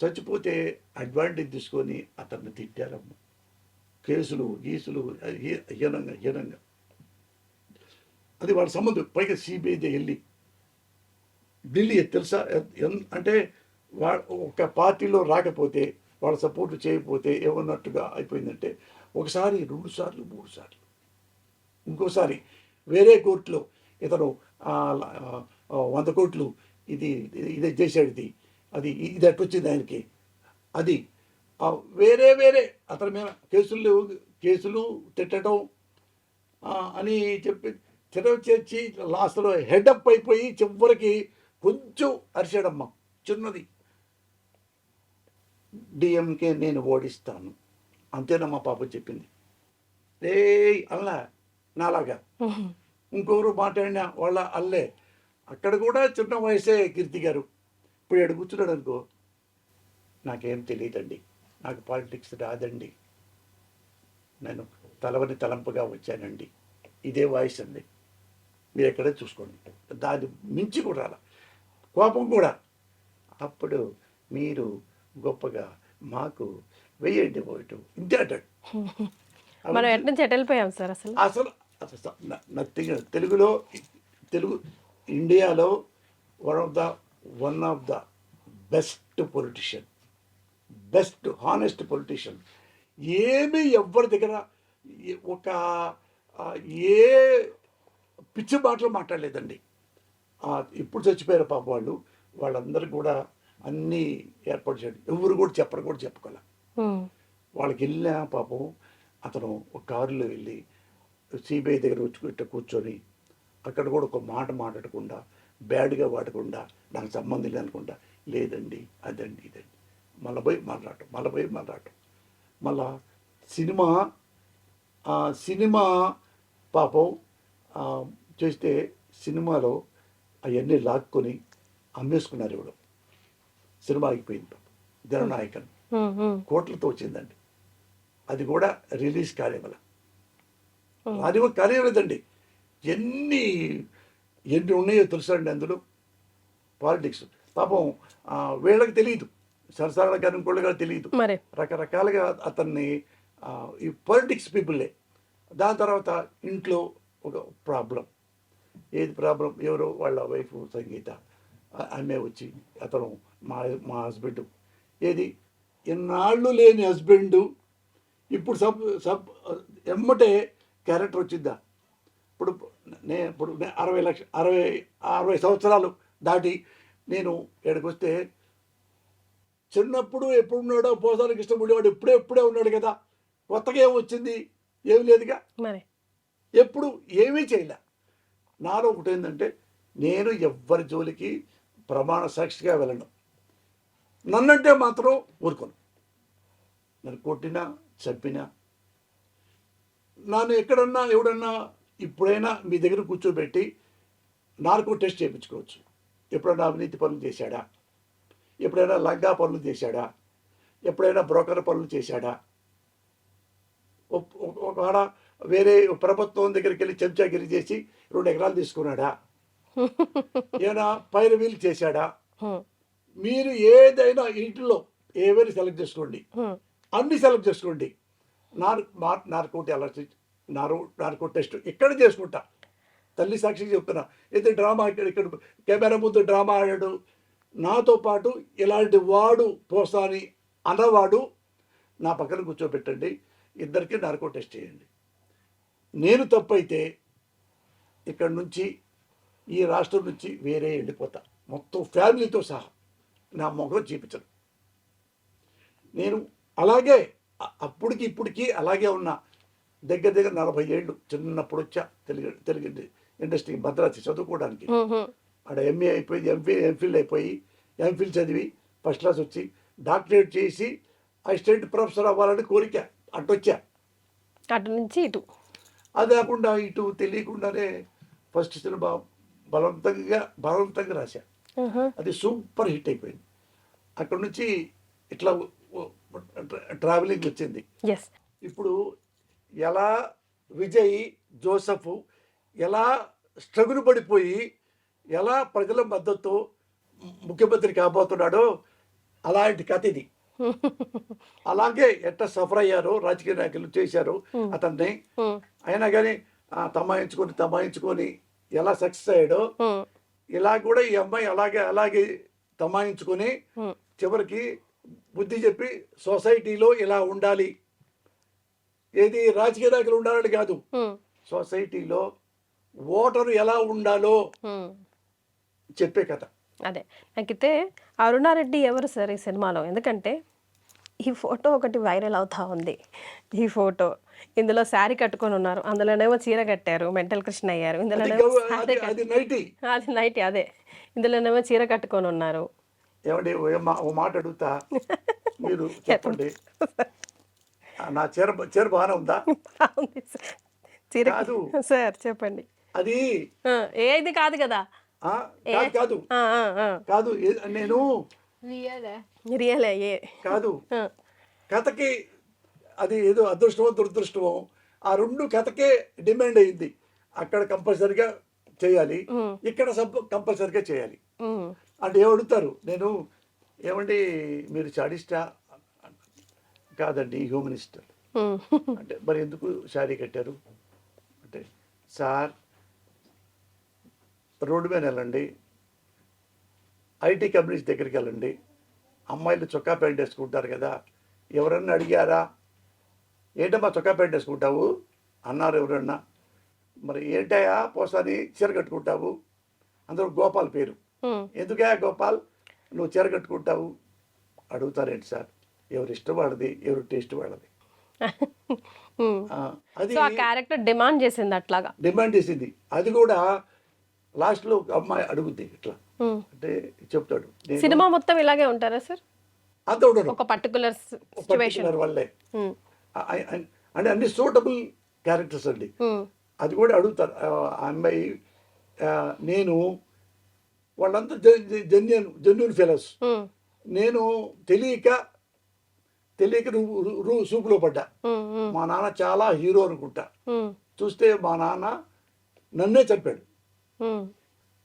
చచ్చిపోతే అడ్వాంటేజ్ తీసుకొని అతన్ని తిట్టారమ్మ. కేసులు గీసులు హీనంగా అది వాళ్ళ సంబంధం. పైగా సిబిఐ వెళ్ళి ఢిల్లీ తెలుసా అంటే ఒక పార్టీలో రాకపోతే వాళ్ళ సపోర్ట్ చేయకపోతే ఏమన్నట్టుగా అయిపోయిందంటే, ఒకసారి 2 సార్లు 3 సార్లు, ఇంకోసారి వేరే కోర్టులో ఇతను 100 కోట్లు ఇదే చేశాడు, ఇది అట్టొచ్చింది ఆయనకి. అది వేరే అతని మీద కేసులు తిట్టడం అని చెప్పి చేర్చి లాస్ట్లో హెడప్ అయిపోయి చివరికి కొంచెం అరిచాడమ్మ, చిన్నది. డిఎంకే నేను ఓడిస్తాను అంతేనమ్మా పాప చెప్పింది. అల్లా నాలాగా ఇంకొకరు మాట్లాడినా వాళ్ళ అల్లే. అక్కడ కూడా చిన్న వయసే కీర్తి గారు. ఇప్పుడు ఎక్కడ కూర్చున్నాడు అనుకో, నాకేం తెలియదండి, నాకు పాలిటిక్స్ రాదండి, నేను తలంపుగా వచ్చానండి, ఇదే వాయిస్ అండి. మీరు ఎక్కడే చూసుకోండి, దాన్ని మించి కూడా రాల. కోపం కూడా అప్పుడు మీరు గొప్పగా మాకు వెయ్యండి ఓటు ఇంతే అంటాడు. మనం ఎటు నుంచి ఎటు వెళ్ళిపోయాం సార్ అసలు. అసలు అసలు నథింగ్. తెలుగు ఇండియాలో one of the best politician, best honest politician. ఏమీ ఎవ్వరి దగ్గర ఒక ఏ పిచ్చి మాటలు మాట్లాడలేదండి. ఇప్పుడు చచ్చిపోయారు పాప వాళ్ళందరూ కూడా అన్నీ ఏర్పాటు చేయడం, ఎవరు కూడా చెప్పుకోలే. వాళ్ళకి వెళ్ళిన పాపం అతను ఒక కారులో వెళ్ళి సిబిఐ దగ్గర వచ్చి కూర్చొని అక్కడ కూడా ఒక మాట మాట్లాడకుండా, బ్యాడ్గా వాడకుండా, నాకు సంబంధం లేదనుకుంటా, లేదండి అదండి ఇదండి, మళ్ళీ పోయి మాట్లాడటం. మళ్ళా సినిమా పాపం చేస్తే సినిమాలో అవన్నీ లాక్కొని అమ్మేసుకున్నారు. ఇవ్వడం సినిమా ఆగిపోయింది పాపం. జననాయకన్ కోట్లతో వచ్చిందండి. అది కూడా రిలీజ్ కాలేవల, అది కూడా కాలేవలేదండి. ఎన్ని ఉన్నాయో తెలుసండి అందులో పాలిటిక్స్. పాపం వీళ్ళకి తెలియదు, సరసాల గారి ఇంకోళ్ళు గారు తెలియదు, రకరకాలుగా అతన్ని ఈ పొలిటిక్స్ పీపుల్లే. దాని తర్వాత ఇంట్లో ఒక ప్రాబ్లం. ఏది ప్రాబ్లం? ఎవరో వాళ్ళ వైఫ్ సంగీత ఆమె వచ్చి అతను మా హస్బెండ్, ఏది ఎన్నాళ్ళు లేని హస్బెండు ఇప్పుడు ఎమ్మటే క్యారెక్టర్ వచ్చిద్దా? ఇప్పుడు 60 సంవత్సరాలు దాటి నేను ఇక్కడికి వస్తే, చిన్నప్పుడు ఎప్పుడున్నాడో పోసానికి ఇష్టపడేవాడు ఇప్పుడే ఉన్నాడు కదా, కొత్తగా ఏమి వచ్చింది? ఏమి లేదుగా, ఎప్పుడు ఏమీ చేయలే. నాలో ఒకటి ఏంటంటే, నేను ఎవ్వరి జోలికి ప్రమాణ సాక్షిగా వెళ్ళను. నన్నంటే మాత్రం ఊరుకోను. నన్ను కొట్టినా చంపినా, నన్ను ఎవడన్నా ఇప్పుడైనా మీ దగ్గర కూర్చోబెట్టి నార్కో టెస్ట్ చేయించుకోవచ్చు. ఎప్పుడైనా అవినీతి పనులు చేశాడా? ఎప్పుడైనా లంగా పనులు చేశాడా? ఎప్పుడైనా బ్రోకర్ పనులు చేశాడా? ఒకవేళ వేరే ప్రభుత్వం దగ్గరికి వెళ్ళి చెంచాగిరి చేసి 2 ఎకరాలు తీసుకున్నాడా? ఏమైనా పైరవీలు చేశాడా? మీరు ఏదైనా ఇంట్లో ఏవైనా సెలెక్ట్ చేసుకోండి, అన్ని సెలెక్ట్ చేసుకోండి. నార్కో టెస్ట్ ఇక్కడ చేసుకుంటా. తల్లి సాక్షిగా చెప్తున్నా. అయితే డ్రామా ఇక్కడ కెమెరా ముందు డ్రామా ఆడాడు, నాతో పాటు ఇలాంటి వాడు పోసాని అన్నవాడు నా పక్కన కూర్చోబెట్టండి, ఇద్దరికి నార్కో టెస్ట్ చేయండి. నేను తప్పైతే ఇక్కడ నుంచి, ఈ రాష్ట్రం నుంచి వేరే వెళ్ళిపోతా, మొత్తం ఫ్యామిలీతో సహా. నా మొహం చూపించను. నేను అలాగే అప్పటికి ఇప్పటికీ అలాగే ఉన్నా. దగ్గర 40 ఏళ్ళు. చిన్నప్పుడు వచ్చా తెలుగు ఇండస్ట్రీ భద్రాద్రి చదువుకోవడానికి. ఆడ ఎంఏ అయిపోయి ఎంఫిల్ అయిపోయి, ఎంఫిల్ చదివి ఫస్ట్ క్లాస్ వచ్చి డాక్టరేట్ చేసి అసిస్టెంట్ ప్రొఫెసర్ అవ్వాలని కోరిక. అటొచ్చా, అటు నుంచి ఇటు. అది కాకుండా ఇటు తెలియకుండానే ఫస్ట్ సినిమా బలవంతంగా రాశా. అది సూపర్ హిట్ అయిపోయింది. అక్కడ నుంచి ఇట్లా ట్రావెలింగ్ వచ్చింది. ఇప్పుడు ఎలా విజయ్ జోసెఫ్ ఎలా స్ట్రగుల్ పడిపోయి ఎలా ప్రజల మద్దతు ముఖ్యమంత్రి కాబోతున్నాడో అలాంటి కథ ఇది. అలాగే ఎట్లా సఫర్ అయ్యారో రాజకీయ నాయకులు చేశారు అతన్ని. అయినా కానీ తమాయించుకొని ఎలా సక్సెస్ అయ్యాడో, ఇలా కూడా ఈ అమ్మాయి అలాగే తమాయించుకొని చివరికి బుద్ధి చెప్పి సొసైటీలో ఇలా ఉండాలి, ఏది రాజకీయ నాయకులు ఉండాలని కాదు, సొసైటీలో ఓటరు ఎలా ఉండాలో చెప్పే కథ. అదే నాకైతే అరుణారెడ్డి ఎవరు సార్ ఈ సినిమాలో? ఎందుకంటే ఈ ఫోటో ఒకటి వైరల్ అవుతా ఉంది. ఈ ఫోటో ఇందులో శారీ కట్టుకొని ఉన్నారు, అందులోనేమో చీర కట్టారు, మెంటల్ కృష్ణ అయ్యారు. ఇందులోనేమో అది నైటీ. అదే ఇందులోనేమో చీర కట్టుకొని ఉన్నారు. ఏమండి ఓ మాట అడుగుతా, మీరు చెప్పండి. నా చీర బాగానే ఉందా? చీర సార్ చెప్పండి. అది ఏది కాదు కదా. కాదు నేను రియలే కాదు, కథకి అది ఏదో అదృష్టమో దురదృష్టమో, ఆ 2 కథకే డిమాండ్ అయింది. అక్కడ కంపల్సరిగా చేయాలి, ఇక్కడ కంపల్సరిగా చేయాలి అంటే ఏమడుగుతారు. నేను ఏమండి మీరు చాడిస్టా? కాదండి హ్యూమనిస్ట్. అంటే మరి ఎందుకు శారీ కట్టారు అంటే, సార్ రోడ్డు మీద వెళ్ళండి, ఐటీ కంపెనీస్ దగ్గరికి వెళ్ళండి, అమ్మాయిలు చొక్కా ప్యాంట్ వేసుకుంటారు కదా, ఎవరన్నా అడిగారా ఏంటమ్మా చొక్కా ప్యాంట్ వేసుకుంటావు అన్నారు ఎవరన్నా, మరి ఏంటయ్యా పోసాని చీర కట్టుకుంటావు, అందరూ గోపాల్ పేరు, ఎందుకయ్యా గోపాల్ నువ్వు చీర కట్టుకుంటావు అడుగుతారేంటి సార్, ఎవరు ఇష్టం వాళ్ళది, ఎవరు టేస్ట్ వాళ్ళది. అది సో ఆ క్యారెక్టర్ డిమాండ్ చేసింది అట్లాగా. డిమాండ్ చేసింది. అది కూడా లాస్ట్లో ఒక అమ్మాయి అడుగుద్ది ఇట్లా, అంటే చెప్తాడు సినిమా మొత్తం ఇలాగే ఉంటారా సార్? అంత ఉండడు, ఒక పర్టికులర్ సిచ్యువేషన్ పర్టికులర్ వల్లే అంటే అన్ని సూటబుల్ క్యారెక్టర్స్ అండి. అది కూడా అడుగుతారు ఆ అమ్మాయి. నేను వాళ్ళంతా జెన్యున్ ఫెలోస్, నేను తెలియక సూపులో పడ్డా. మా నాన్న చాలా హీరో అనుకుంటా, చూస్తే మా నాన్న నన్నే చంపాడు.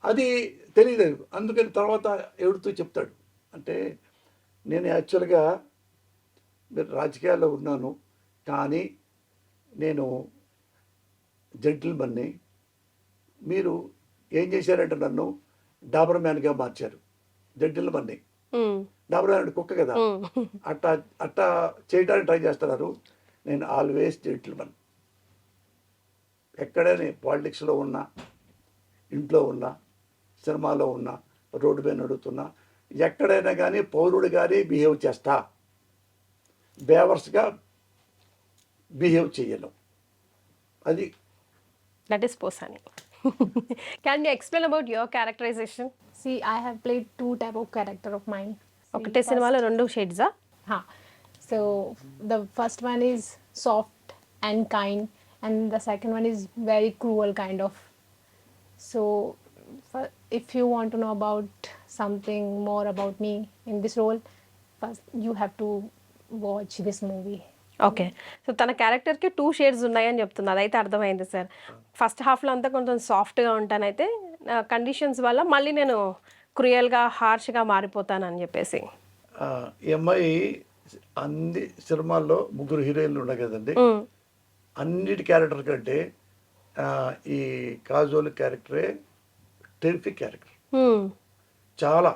అది తెలియలేదు, అందుకని తర్వాత ఎవరితో చెప్తాడు అంటే, నేను యాక్చువల్గా మీరు రాజకీయాల్లో ఉన్నాను కానీ నేను జెంటిల్మన్ని, మీరు ఏం చేశారంటే నన్ను డాబర్ మ్యాన్గా మార్చారు. జెంటిల్మన్ని, డాబర్ మ్యాన్ కుక్క కదా, అట్టా చేయడానికి ట్రై చేస్తున్నారు. నేను ఆల్వేస్ జెంటిల్మన్. ఎక్కడైనా పాలిటిక్స్లో ఉన్నా, ఇంట్లో ఉన్నా, సినిమాలో ఉన్నా, రోడ్డు మీద నడుస్తున్నా, ఎక్కడైనా కానీ పౌరుడు కానీ బిహేవ్ చేస్తా, బేవర్స్గా బిహేవ్ చేయను. అది that is Posani. Can you explain about your characterization? See, I have played two type of character of mine. ఒకటే సినిమాలో రెండు షేడ్సా? So the first one is soft and kind, and the second one is very cruel kind of. So if you want to know about something more about me in this role, first you have to watch this movie. Okay. So తన క్యారెక్టర్కి 2 shades ఉన్నాయని చెప్తుంది, అదైతే అర్థమైంది sir. First హాఫ్లో అంతా కొంచెం సాఫ్ట్గా ఉంటానైతే కండిషన్స్ వల్ల మళ్ళీ నేను క్రూయల్గా హార్ష్గా మారిపోతానని చెప్పేసి. ఈ అమ్మాయి అన్ని సినిమాల్లో 3 హీరోయిన్లు ఉన్నాయి కదండి, అన్నిటి క్యారెక్టర్ కంటే ఈ కాజోల్ క్యారెక్టరే టెరిఫిక్ క్యారెక్టర్. చాలా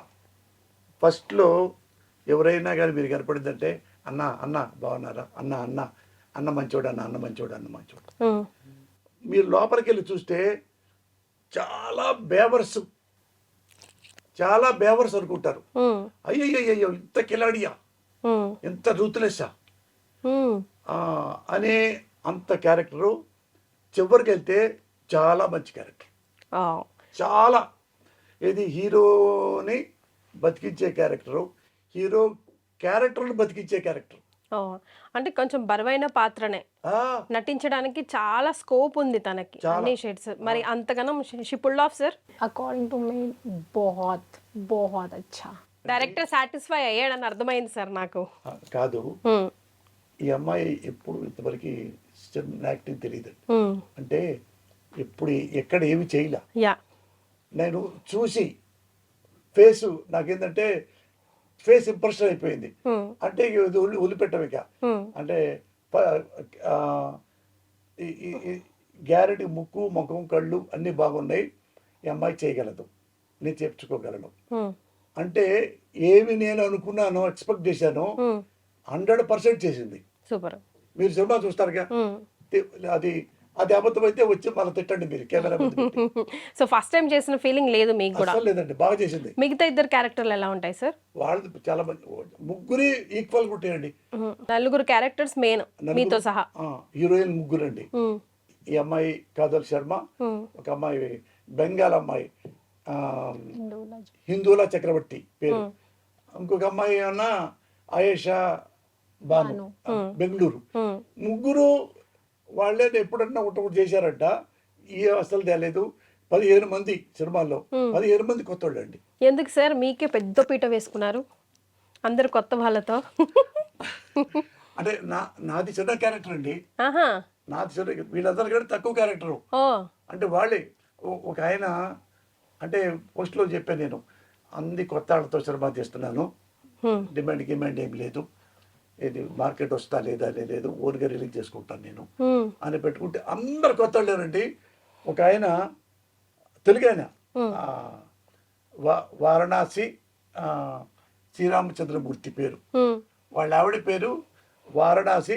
ఫస్ట్లో ఎవరైనా కానీ మీరు కనపడిందంటే, అన్న అన్న బాగున్నారా, అన్న అన్న అన్న మంచోడు, అన్న అన్న మంచోడు, అన్న మంచోడు. మీరు లోపలికి వెళ్ళి చూస్తే చాలా బేవర్స్ అనుకుంటారు. అయ్యయ్యో ఇంత కిలాడియా, ఎంత రూతులెస్సా అనే అంత క్యారెక్టరు. చివరికి వెళ్తే చాలా మంచి క్యారెక్టర్, చాలా ఇది హీరోని బతికించే క్యారెక్టరు, హీరో క్యారెక్టర్ని బతికించే క్యారెక్టర్. అంటే కొంచెం బరువైన పాత్రనే నటించడానికి చాలా స్కోప్ ఉంది తనకి, అన్ని షేడ్స్. మరి అంతగానం she pulled off sir? According to me, बहुत अच्छा. డైరెక్టర్ సాటిస్ఫై అయ్యాడని అర్థమైంది సార్ నాకు. కాదు, ఈ అమ్మాయి ఎప్పుడు ఇంతవరకు యాక్టింగ్ తెలియదు అంటే, ఎప్పుడు ఎక్కడ ఏమి చేయలే. నేను చూసి ఫేస్ నాకేంటంటే ఫేస్ ఇంప్రెషన్ అయిపోయింది. అంటే వదిలిపెట్టం ఇక, అంటే గ్యారెంటీ ముక్కు ముఖం కళ్ళు అన్నీ బాగున్నాయి, ఈ అమ్మాయి చేయగలదు, నేను చేర్చుకోగలను అంటే ఏమి నేను అనుకున్నానో ఎక్స్పెక్ట్ చేశానో 100% చేసింది. సూపర్. మీరు సినిమా చూస్తారుగా, అది అది అబద్ధం అయితే వచ్చి మళ్ళీ తిట్టండి మీరు కెమెరా. సో ఫస్ట్ టైం చేసిన ఫీలింగ్ లేదు మీకు కూడా? లేదండి, బాగా చేసింది. మిగతా 2 క్యారెక్టర్లు ఎలా ఉంటాయి సార్? వాళ్ళు చాలా మంది, 3 ఈక్వల్ ఉంటాయండి. 4 క్యారెక్టర్స్ మెయిన్ మీతో సహా. హీరోయిన్ 3 అండి. ఈ అమ్మాయి కాజల్ శర్మ, ఒక అమ్మాయి బెంగాల్ అమ్మాయి హిందూలా చక్రవర్తి పేరు, ఇంకొక అమ్మాయి అన్న ఆయేషా బాను బెంగళూరు. 3 వాళ్ళే ఎప్పుడన్నా ఒకటి చేశారంట. ఈ అసలు తేలేదు. 15 మంది సినిమాల్లో 15 మంది కొత్త వాళ్ళు అండి. ఎందుకు సార్ మీకే పెద్ద పీట వేసుకున్నారు అందరు కొత్త వాళ్ళతో? అంటే నాది చిన్న క్యారెక్టర్ అండి, నాది చిన్న, వీళ్ళందరూ కూడా తక్కువ క్యారెక్టరు. అంటే వాళ్ళే ఒక ఆయన అంటే పోస్ట్లో చెప్పాను నేను, అన్ని కొత్త వాళ్ళతో సినిమా చేస్తున్నాను, డిమాండ్ ఏం లేదు, ఇది మార్కెట్ వస్తా లేదా లేదు ఓన్గా రిలీజ్ చేసుకుంటాను నేను ఉమ్, అని పెట్టుకుంటే అందరు కొత్త వాళ్ళేనండి. ఒక ఆయన తెలుగు ఆయన ఆ, వారణాసి ఆ, శ్రీరామచంద్రమూర్తి పేరు, ఉమ్, వాళ్ళ ఆవిడ పేరు వారణాసి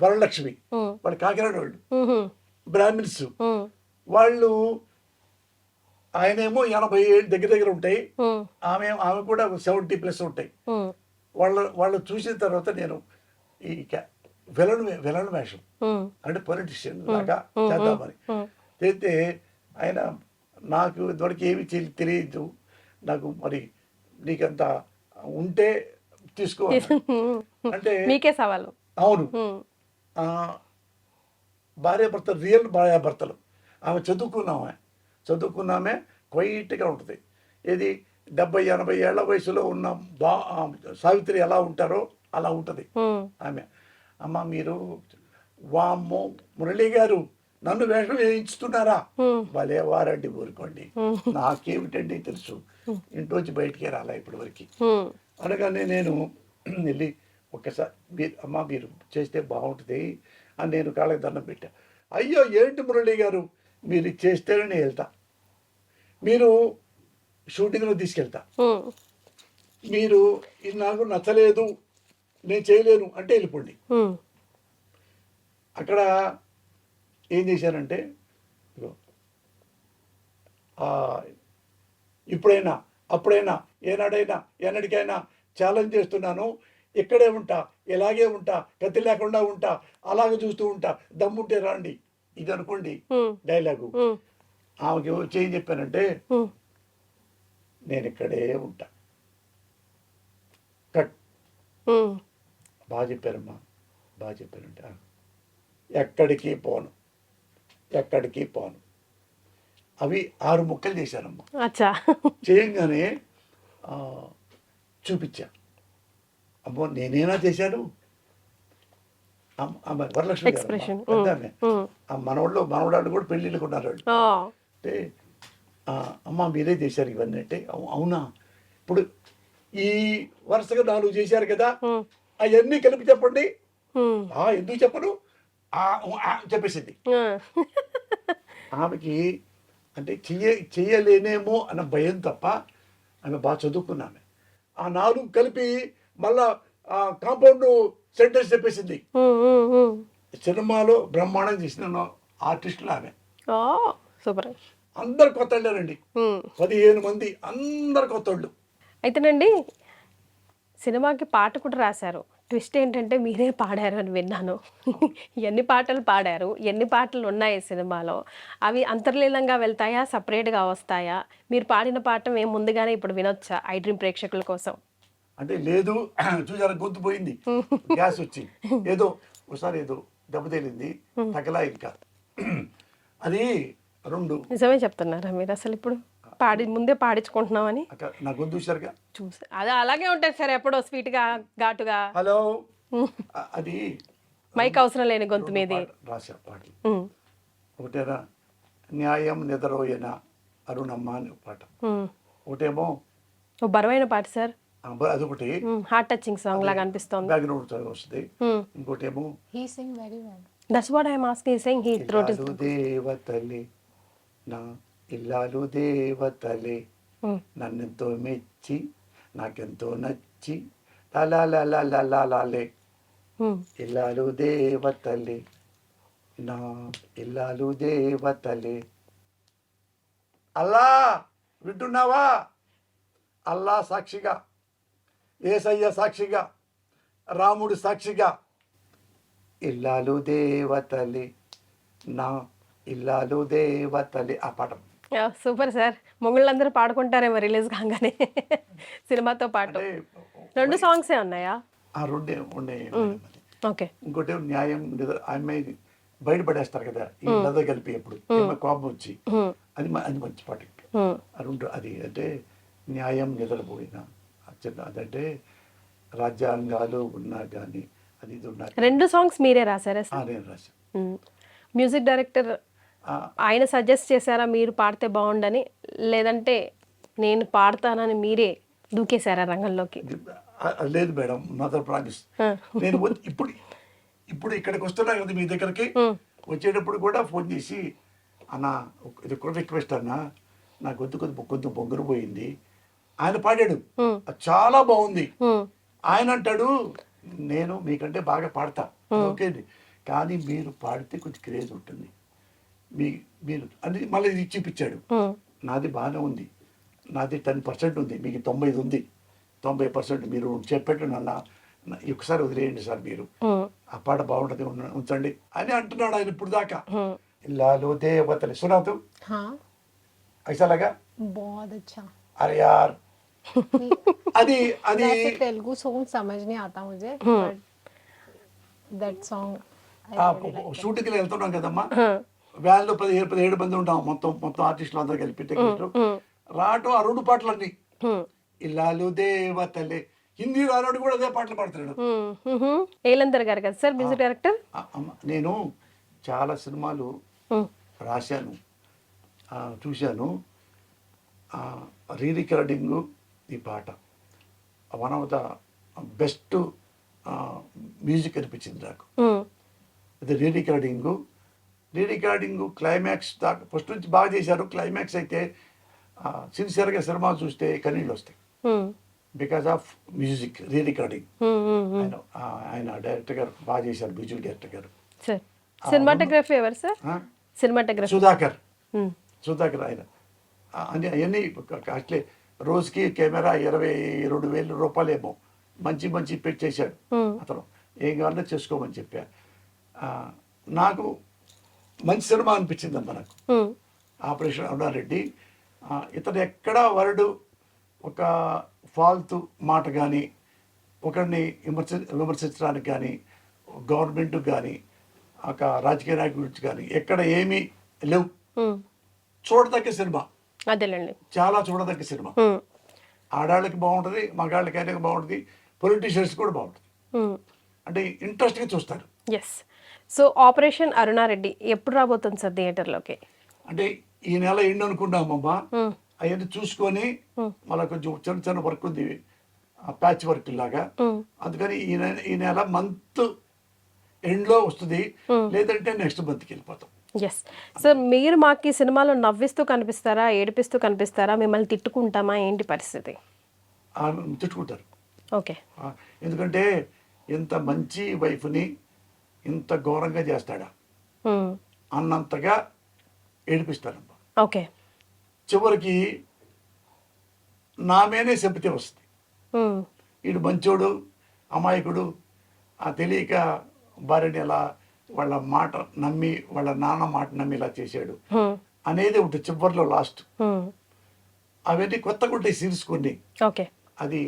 వరలక్ష్మి, ఉమ్, వాళ్ళు కాకినాడ వాళ్ళు, ఉమ్, బ్రాహ్మిన్స్ ఉమ్, వాళ్ళు. ఆయనేమో 80 ఏళ్ళు దగ్గర దగ్గర ఉంటాయి, ఉమ్, ఆమె కూడా 70+ ఉంటాయి. ఉమ్, వాళ్ళు చూసిన తర్వాత నేను ఈ విలన్ వేషం ఉమ్, అంటే పొలిటీషియన్ లాగా చేద్దామని చేస్తే ఆయన నాకు ఇదివరకు ఏమి తెలియదు, నాకు మరి నీకంత ఉంటే తీసుకో అన్నాడు. అంటే మీకే సవాలు. అవును, ఉమ్, ఆ, భార్యాభర్తలు రియల్ భార్యాభర్తలు. ఆమె చదువుకున్నామే క్వైట్గా ఉంటుంది. ఏది 70-80 ఏళ్ల వయసులో ఉన్న సావిత్రి ఎలా ఉంటారో అలా ఉంటుంది ఉమ్, ఆమె. అమ్మ మీరు వామ్మో మురళి గారు నన్ను వేషం వేయించుతున్నారా, భలే వారండి ఊరుకోండి, నాకేమిటండి తెలుసు, ఇంట్లోంచి బయటికే రాలా ఇప్పటి వరకు. ఉమ్, అనగానే నేను వెళ్ళి ఒక్కసారి మీరు చేస్తే బాగుంటుంది అని నేను కాళ్ళకి దండం పెట్టా. అయ్యో ఏంటి మురళి గారు మీరు ఇది చేస్తేనే నేను వెళ్తా, మీరు షూటింగ్లో తీసుకెళ్తా, ఉమ్, మీరు ఇది నాకు నచ్చలేదు నేను చేయలేను అంటే వెళ్ళిపోండి. ఉమ్, అక్కడ ఏం చేశానంటే ఇదిగో, ఇప్పుడైనా అప్పుడైనా ఏనాడైనా ఎన్నటికైనా ఛాలెంజ్ చేస్తున్నాను, ఇక్కడే ఉంటా, ఇలాగే ఉంటా, కత్తి లేకుండా ఉంటా, అలాగే చూస్తూ ఉంటా, దమ్ముంటే రాండి, ఇది అనుకోండి ఉమ్, డైలాగు. ఉమ్, ఆమెకి వచ్చి ఏం చెప్పానంటే ఉమ్, నేను ఇక్కడే ఉంటా, కట్. ఉమ్, బాగా చెప్పారమ్మా, బాగా చెప్పారంటే ఎక్కడికి పోను. అవి 6 ముక్కలు చేశానమ్మా. అచ్చా. చేయంగానే చూపించా, అమ్మో నేనేనా చేశాను, ఆమె వరలక్ష్మి గారు Expression. పెద్ద ఆమె. ఆ మనవడాళ్ళు కూడా పెళ్ళిళ్ళకు ఉన్నారు వాళ్ళు. ఓ, అంటే అమ్మ మీరే చేశారు ఇవన్నీ అంటే అవునా, ఇప్పుడు ఈ వరుసగా 4 చేశారు కదా, ఉమ్, అవన్నీ కలిపి చెప్పండి. ఉమ్, ఎందుకు చెప్పను చెప్పేసింది. ఉమ్, ఆమెకి అంటే చెయ్యలేనేమో అన్న భయం తప్ప ఆమె బాగా చదువుకున్నామే. ఆ 4 కలిపి మళ్ళా కాంపౌండ్ సెంటెన్స్ చెప్పేసింది. ఉమ్, ఉమ్, ఉమ్. సినిమాలో బ్రహ్మాండం చేసిన ఆర్టిస్టులు ఆమె. ఓ, సూపర్. అందరు కొత్త వాళ్ళేనండి, ఉమ్. 15 మంది అందరు కొత్త వాళ్ళు. అయితేనండి సినిమాకి పాట కూడా రాశారు. ట్విస్ట్ ఏంటంటే మీరే పాడారు అని విన్నాను. ఎన్ని పాటలు పాడారు, ఎన్ని పాటలు ఉన్నాయి సినిమాలో, అవి అంతర్లీనంగా వెళ్తాయా, సపరేట్గా వస్తాయా? మీరు పాడిన పాట మేము ముందుగానే ఇప్పుడు వినొచ్చా ఐ డ్రీమ్ ప్రేక్షకుల కోసం? అంటే లేదు చూసారా గొంతు పోయింది, గ్యాస్ వచ్చి ఏదో ఒకసారి ఏదో దెబ్బతేలింది తగలా ఇంకా. అది 2 నిజమే చెప్తున్నారా మీరు అసలు ఇప్పుడు ముందే పాడించుకుంటున్నామని? నా గొంతు చూసారుగా, చూసి అది అలాగే ఉంటుంది సార్, ఎప్పుడో స్వీట్గా ఘాటుగా. హలో అది మైక్ అవసరం లేని గొంతు మీది. రాశా పాటలు. ఉమ్, ఒకటేనా న్యాయం నిద్రోయన అరుణమ్మ అని పాట, ఒకటేమో ఓ బరువైన పాట సార్, అదొకటి హార్ట్ టచింగ్ సాంగ్ లాగా అనిపిస్తోంది. బ్యాక్గ్రౌండ్ వస్తుంది. ఇంకోటేమో He sing very well. That's what I'm asking, saying he throat is. ఇల్లాలు దేవతలే నా ఇల్లాలు దేవతలే నన్నెంతో మెచ్చి నాకెంతో నచ్చి లాలే ఇల్లాలు దేవతలే నా ఇల్లాలు దేవతలే. అల్లా వింటున్నావా? అల్లా సాక్షిగా, యేసయ్య సాక్షిగా, రాముడు సాక్షిగా, ఇల్లాలు దేవతలే నా ఇల్లాలు దేవతలే. ఆ పాట సూపర్ సార్. మొగుళ్ళందరూ పాడుకుంటారేమో రిలీజ్ కాగానే సినిమాతో పాటు. 2 సాంగ్సే ఉన్నాయా? ఆ 2 ఉన్నాయి. ఓకే. ఇంకోటి న్యాయం అమ్మాయి బయటపడేస్తారు కదా ఈ నద కలిపి ఎప్పుడు కోపం వచ్చి, అది మంచి పాట. ఆ 2 అది అంటే న్యాయం నిద్రపోయిన అదంటే రాజ్యాంగాలు ఉన్నా కానీ అది ఇది ఉన్నా. 2 సాంగ్స్ మీరే రాశారా సార్? నేను రాశాను. మ్యూజిక్ డైరెక్టర్ ఆయన సజెస్ట్ చేశారా మీరు పాడితే బాగుండని, లేదంటే నేను పాడతానని మీరే దూకేశారా రంగంలోకి? అది లేదు మేడం, నాతో ప్రామిస్. నేను ఇప్పుడు ఇక్కడికి వస్తున్నా కదా మీ దగ్గరికి, వచ్చేటప్పుడు కూడా ఫోన్ చేసి, అన్న ఇది కూడా రిక్వెస్ట్ అన్న, నా కొంచెం పొంగురు పోయింది. ఆయన పాడాడు, అది చాలా బాగుంది. ఆయన అంటాడు, నేను మీకంటే బాగా పాడతా, ఓకే అండి, కానీ మీరు పాడితే కొంచెం క్రేజ్ ఉంటుంది, మీరు అని మళ్ళీ ఇది చూపించాడు. నాది బాగానే ఉంది, నాది 10% ఉంది, మీకు 90 ఉంది, 90% మీరు చెప్పేట్టు నన్న ఒకసారి వదిలేయండి సార్, మీరు ఆ పాట బాగుంటుంది ఉంచండి అని అంటున్నాడు ఆయన ఇప్పుడు దాకా. లాలో దేవతలే సునాతు हाँ ఐసా లగా, बहुत अच्छा. అరే యార్ అది అది वैसे तेलुगु सॉन्ग समझ नहीं आता मुझे, बट दैट सॉन्ग షూటింగ్కి వెళ్తున్నాం కదమ్మా, వ్యాన్లో 17 మంది ఉంటాం, మొత్తం ఆర్టిస్టులు అందరూ కలిపి టెక్నిస్టులు రావటం, ఆ 2 పాటలన్నీ ఇల్లాలు దేవతలే. హిందీ రానాడు కూడా అదే పాటలు పాడుతున్నాడు. ఏలందర్ గారు కదా సార్ మ్యూజిక్ డైరెక్టర్. నేను చాలా సినిమాలు రాశాను, చూశాను. రీ రికార్డింగ్ ఈ పాట one of the best music అనిపించింది నాకు. అది రీ రికార్డింగ్ క్లైమాక్స్ దాకా ఫస్ట్ నుంచి బాగా చేశారు. క్లైమాక్స్ అయితే సిన్సియర్గా సినిమాలు చూస్తే కన్నీళ్ళు వస్తాయి, because of music re recording. ఆయన డైరెక్టర్ గారు బాగా చేశారు, మ్యూజిక్ డైరెక్టర్ గారు. సార్ సినిమాటోగ్రఫీ ఎవరు సార్? సినిమాటోగ్రఫీ సుధాకర్ ఆయన అని అవన్నీ కాస్ట్లీ. రోజుకి కెమెరా 22,000 రూపాయలేమో మంచి పెట్టి చేశాడు అతను. ఏం కావాలో చేసుకోమని చెప్పా. నాకు మంచి సినిమా అనిపించిందమ్మా నాకు ఆపరేషన్ అరుణారెడ్డి. ఇతను ఎక్కడా వరడు ఒక ఫాల్తు మాట కానీ, ఒకరిని విమర్శించడానికి కానీ, గవర్నమెంట్ కానీ, ఒక రాజకీయ నాయకుడి గురించి కానీ ఎక్కడ ఏమీ లేవు. చూడదగ్గ సినిమా, అదేలేండి, చాలా చూడదగ్గ సినిమా. ఆడాళ్ళకి బాగుంటుంది, మగాళ్ళకి అయినా బాగుంటుంది, పొలిటీషియన్స్ కూడా బాగుంటుంది. అంటే ఇంట్రెస్ట్గా చూస్తారు. ఎస్. సో ఆపరేషన్ అరుణారెడ్డి ఎప్పుడు రాబోతుంది సార్ థియేటర్లోకి? అంటే ఈ నెల ఎండ్ అనుకున్నామమ్మా. అవన్నీ చూసుకొని మళ్ళీ కొంచెం చిన్న వర్క్ ఉంది, ప్యాచ్ వర్క్ లాగా. అందుకని ఈ నెల మంత్ ఎండ్లో వస్తుంది, లేదంటే నెక్స్ట్ మంత్కి వెళ్ళిపోతాం. ఎస్ సార్, మీరు మాకు ఈ సినిమాలో నవ్విస్తూ కనిపిస్తారా, ఏడిపిస్తూ కనిపిస్తారా, మిమ్మల్ని తిట్టుకుంటామా, ఏంటి పరిస్థితి? తిట్టుకుంటారు. ఓకే. ఎందుకంటే ఇంత మంచి వైఫ్ని ఇంత ఘోరంగా చేస్తాడా అన్నంతగా ఏడిపిస్తారమ్మా. ఓకే. చివరికి నా మీదే చెబితే వస్తుంది, వీడు మంచోడు అమాయకుడు, తెలియక భార్యని ఎలా వాళ్ళ మాట నమ్మి, వాళ్ళ నాన్న మాట నమ్మి ఇలా చేశాడు అనేది ఉంటుంది చివరిలో లాస్ట్. అవన్నీ కొత్తగా ఉంటాయి సీన్స్ కొన్ని. ఓకే. అది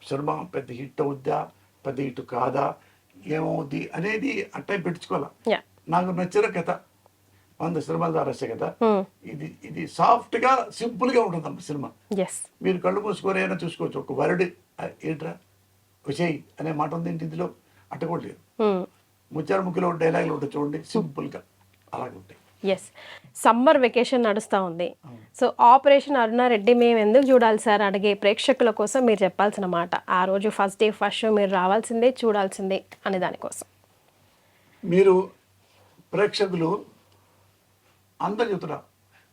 సినిమా పెద్ద హిట్ అవుద్దా, పెద్ద హిట్ కాదా, ఏమవుద్ది అనేది అట్టే పెట్టుకోవాలా. నాకు నచ్చిన కథ 100 సినిమాల ద్వారా వచ్చే కదా, ఇది సాఫ్ట్ గా సింపుల్ గా ఉంటుందమ్మా సినిమా. మీరు కళ్ళు మూసుకొని అయినా చూసుకోవచ్చు. ఒక వరడ్ ఏంట్రా విషయ్ అనే మాట ఉంది ఇందులో, అట్టకూడలేదు. ముచ్చారు ముఖ్యలో డైలాగులు ఉంటాయి చూడండి, సింపుల్ గా అలాగే ఉంటాయి. ఎస్. సమ్మర్ వెకేషన్ నడుస్తూ ఉంది. సో ఆపరేషన్ అరుణారెడ్డి మేము ఎందుకు చూడాలి సార్ అడిగే ప్రేక్షకుల కోసం మీరు చెప్పాల్సిన మాట, ఆ రోజు ఫస్ట్ డే ఫస్ట్ షో మీరు రావాల్సిందే, చూడాల్సిందే అనే దానికోసం. మీరు ప్రేక్షకులు అందరు చెప్తున్నారు,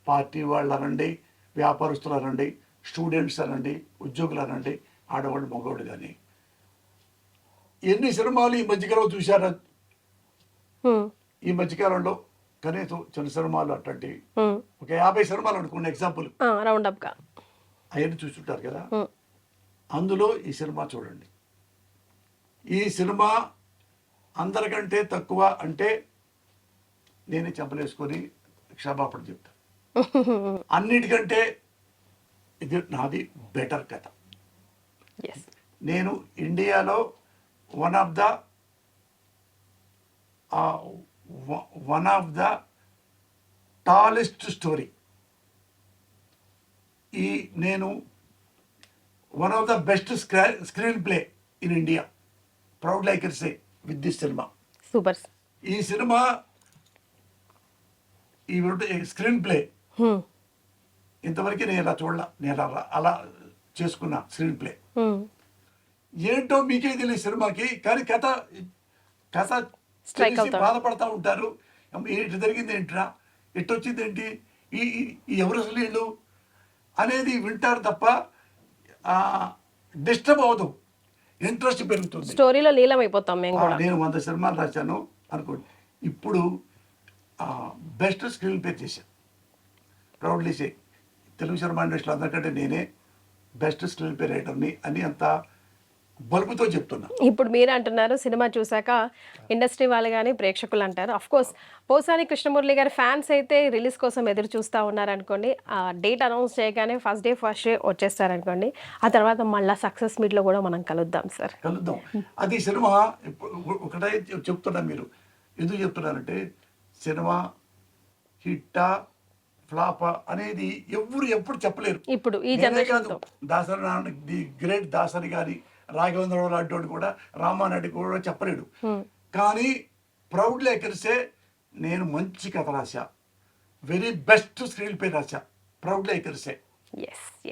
పార్టీ వాళ్ళు అనండి, వ్యాపారస్తులు అనండి, స్టూడెంట్స్ అనండి, ఉద్యోగులు అనండి, ఆడవాళ్ళు మగవాళ్ళు కానీ, ఎన్ని సినిమాలు ఈ మధ్యకాలంలో చూశారా? ఈ మధ్యకాలంలో కనీసం చిన్న సినిమాలు అట్లాంటి ఒక 50 సినిమాలు అనుకోండి ఎగ్జాంపుల్, రౌండ్ అప్ గా అవన్నీ చూస్తుంటారు కదా. అందులో ఈ సినిమా చూడండి. ఈ సినిమా అందరికంటే తక్కువ అంటే నేనే చెంపలేసుకొని క్షమాపణ చెప్తాను. అన్నిటికంటే ఇది నాది బెటర్ కథ. నేను ఇండియాలో one of the tallest story, నేను one of the best screen play in India, proud like say with this cinema. Super. ఈ సినిమా ఈ స్క్రీన్ ప్లే ఇంతవరకు నేను ఇలా చూడాల, నేను అలా చేసుకున్నా స్క్రీన్ ప్లే. ఏంటో మీకే తెలియదు సినిమాకి, కానీ కథ Strike తెలిసి అవుతా. బాధపడతా ఉంటారు. అమ్మ, ఏంటి జరిగింది, ఏంట్రా, ఎట్టొచ్చింది ఏంటి, ఈ ఎవరు అసలు వీళ్ళు అనేది వింటారు తప్ప డిస్టర్బ్ అవ్వదు, ఇంట్రెస్ట్ పెరుగుతుంది. స్టోరీలో లీలమైపోతాం మేము కూడా. నేను 100 సినిమాలు రాశాను అనుకోండి, ఇప్పుడు బెస్ట్ స్క్రీన్ ప్లే చేశాను. ప్రౌడ్లీ సే, తెలుగు సినిమా ఇండస్ట్రీలో అందరికంటే నేనే బెస్ట్ స్క్రీన్ ప్లే రైటర్ని అని అంత బలుపుతో చెప్తున్నా. ఇప్పుడు మీరు అంటున్నారు సినిమా చూసాక ఇండస్ట్రీ వాళ్ళు కానీ ప్రేక్షకులు అంటారు. అఫ్ కోర్స్ పోసాని కృష్ణమురళి గారి ఫ్యాన్స్ అయితే రిలీజ్ కోసం ఎదురు చూస్తూ ఉన్నారనుకోండి. ఆ డేట్ అనౌన్స్ చేయగానే ఫస్ట్ డే వచ్చేస్తారనుకోండి. ఆ తర్వాత మళ్ళీ సక్సెస్ మీట్లో కూడా మనం కలుద్దాం సార్. కలుద్దాం. అది సినిమా ఒకటే చెప్తున్నా, మీరు ఎందుకు చెప్తున్నారంటే సినిమా హిట్టా ఫ్లాపా అనేది ఎప్పుడు చెప్పలేరు. ఇప్పుడు ఈ నేనే జనరేషన్ కాదు, దాసరి నారాయణ, ది గ్రేట్ దాసరి గారి, రాఘవేంద్రరావు లాంటి కూడా, రామానాయుడు కూడా చెప్పలేడు. కానీ ప్రౌడ్లీ ఎకరిసే నేను మంచి కథ రాశా, వెరీ బెస్ట్ స్క్రీన్ ప్లే రాశా, ప్రౌడ్లీ ఎకరిసే.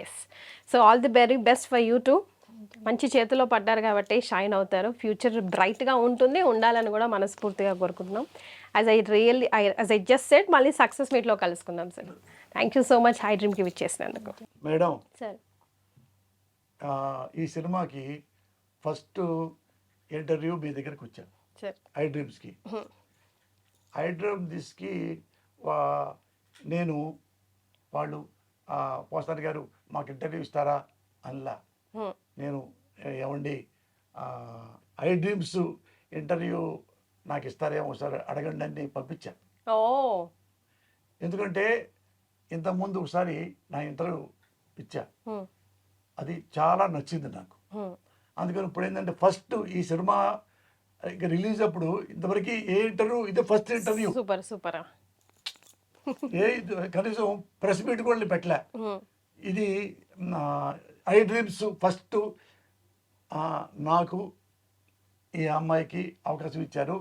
Yes. So all the very best for you too. మంచి చేతిలో పడ్డారు కాబట్టి షైన్ అవుతారు. ఫ్యూచర్ బ్రైట్గా ఉండాలని కూడా మనస్ఫూర్తిగా కోరుకుంటున్నాం. యాజ్ ఐ జస్ట్ సెడ్, మళ్ళీ సక్సెస్ మీట్లో కలుసుకుందాం sir. Thank you so much I డ్రీమ్కి విచ్చేసినందుకు. మేడం, సార్ ఈ సినిమాకి ఫస్ట్ ఇంటర్వ్యూ మీ దగ్గరికి వచ్చాను, సార్ ఐ డ్రీమ్స్కి. ఐ డ్రీమ్స్కి నేను వాళ్ళు పోసాని గారు మాకు ఇంటర్వ్యూ ఇస్తారా అనిలా. నేను ఏమండి ఐ డ్రీమ్స్ ఇంటర్వ్యూ నాకు ఇస్తారేమో ఒకసారి అడగండి అని పంపించాను. ఓ ఎందుకంటే ఇంతకుముందు ఒకసారి నా ఇంటర్వ్యూ ఇచ్చా, అది చాలా నచ్చింది నాకు. అందుకని ఇప్పుడు ఏంటంటే ఫస్ట్ ఈ సినిమా రిలీజ్ అప్పుడు ఇంతవరకు ఏ ఇంటర్వ్యూ, ఇదే ఫస్ట్ ఇంటర్వ్యూ. సూపర్. కనీసం ప్రెస్ మీట్ కూడా పెట్టలే. ఇది ఐ డ్రీమ్స్ ఫస్ట్ నాకు ఈ అమ్మాయికి అవకాశం ఇచ్చారు.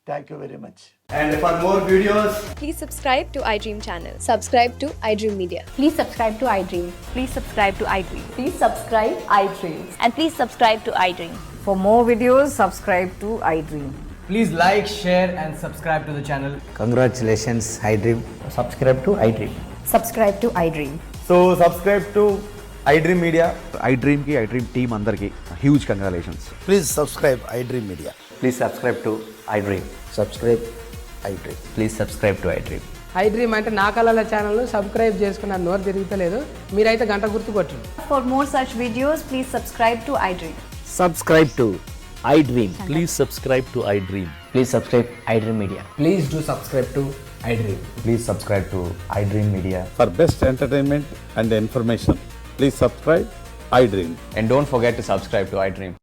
Thank you very much. And for more videos, Please subscribe to iDream channel. Subscribe to iDream Media. Please subscribe to iDream. Please subscribe to iDream. Please subscribe iDream. And please subscribe to iDream. For more videos, subscribe to iDream. please like, share and subscribe to the channel. Congratulations, iDream. Subscribe to iDream. Subscribe to iDream. So subscribe to iDream Media. iDream ki iDream team andarki huge congratulations. Please subscribe iDream Media. Please subscribe to iDream. Subscribe iDream. Please subscribe to iDream. iDream అంటే నా కళల ఛానల్ను subscribe చేసుకున్న నోరు తిరుగుతలేదు, మీరైతే గంట గుర్తు కొట్టండి. For more such videos, please subscribe to iDream. Subscribe to iDream. Please subscribe to iDream. Please subscribe iDream Media. Please do subscribe to iDream. Please subscribe to iDream Media. For best entertainment and information, please subscribe iDream. And don't forget to subscribe to iDream.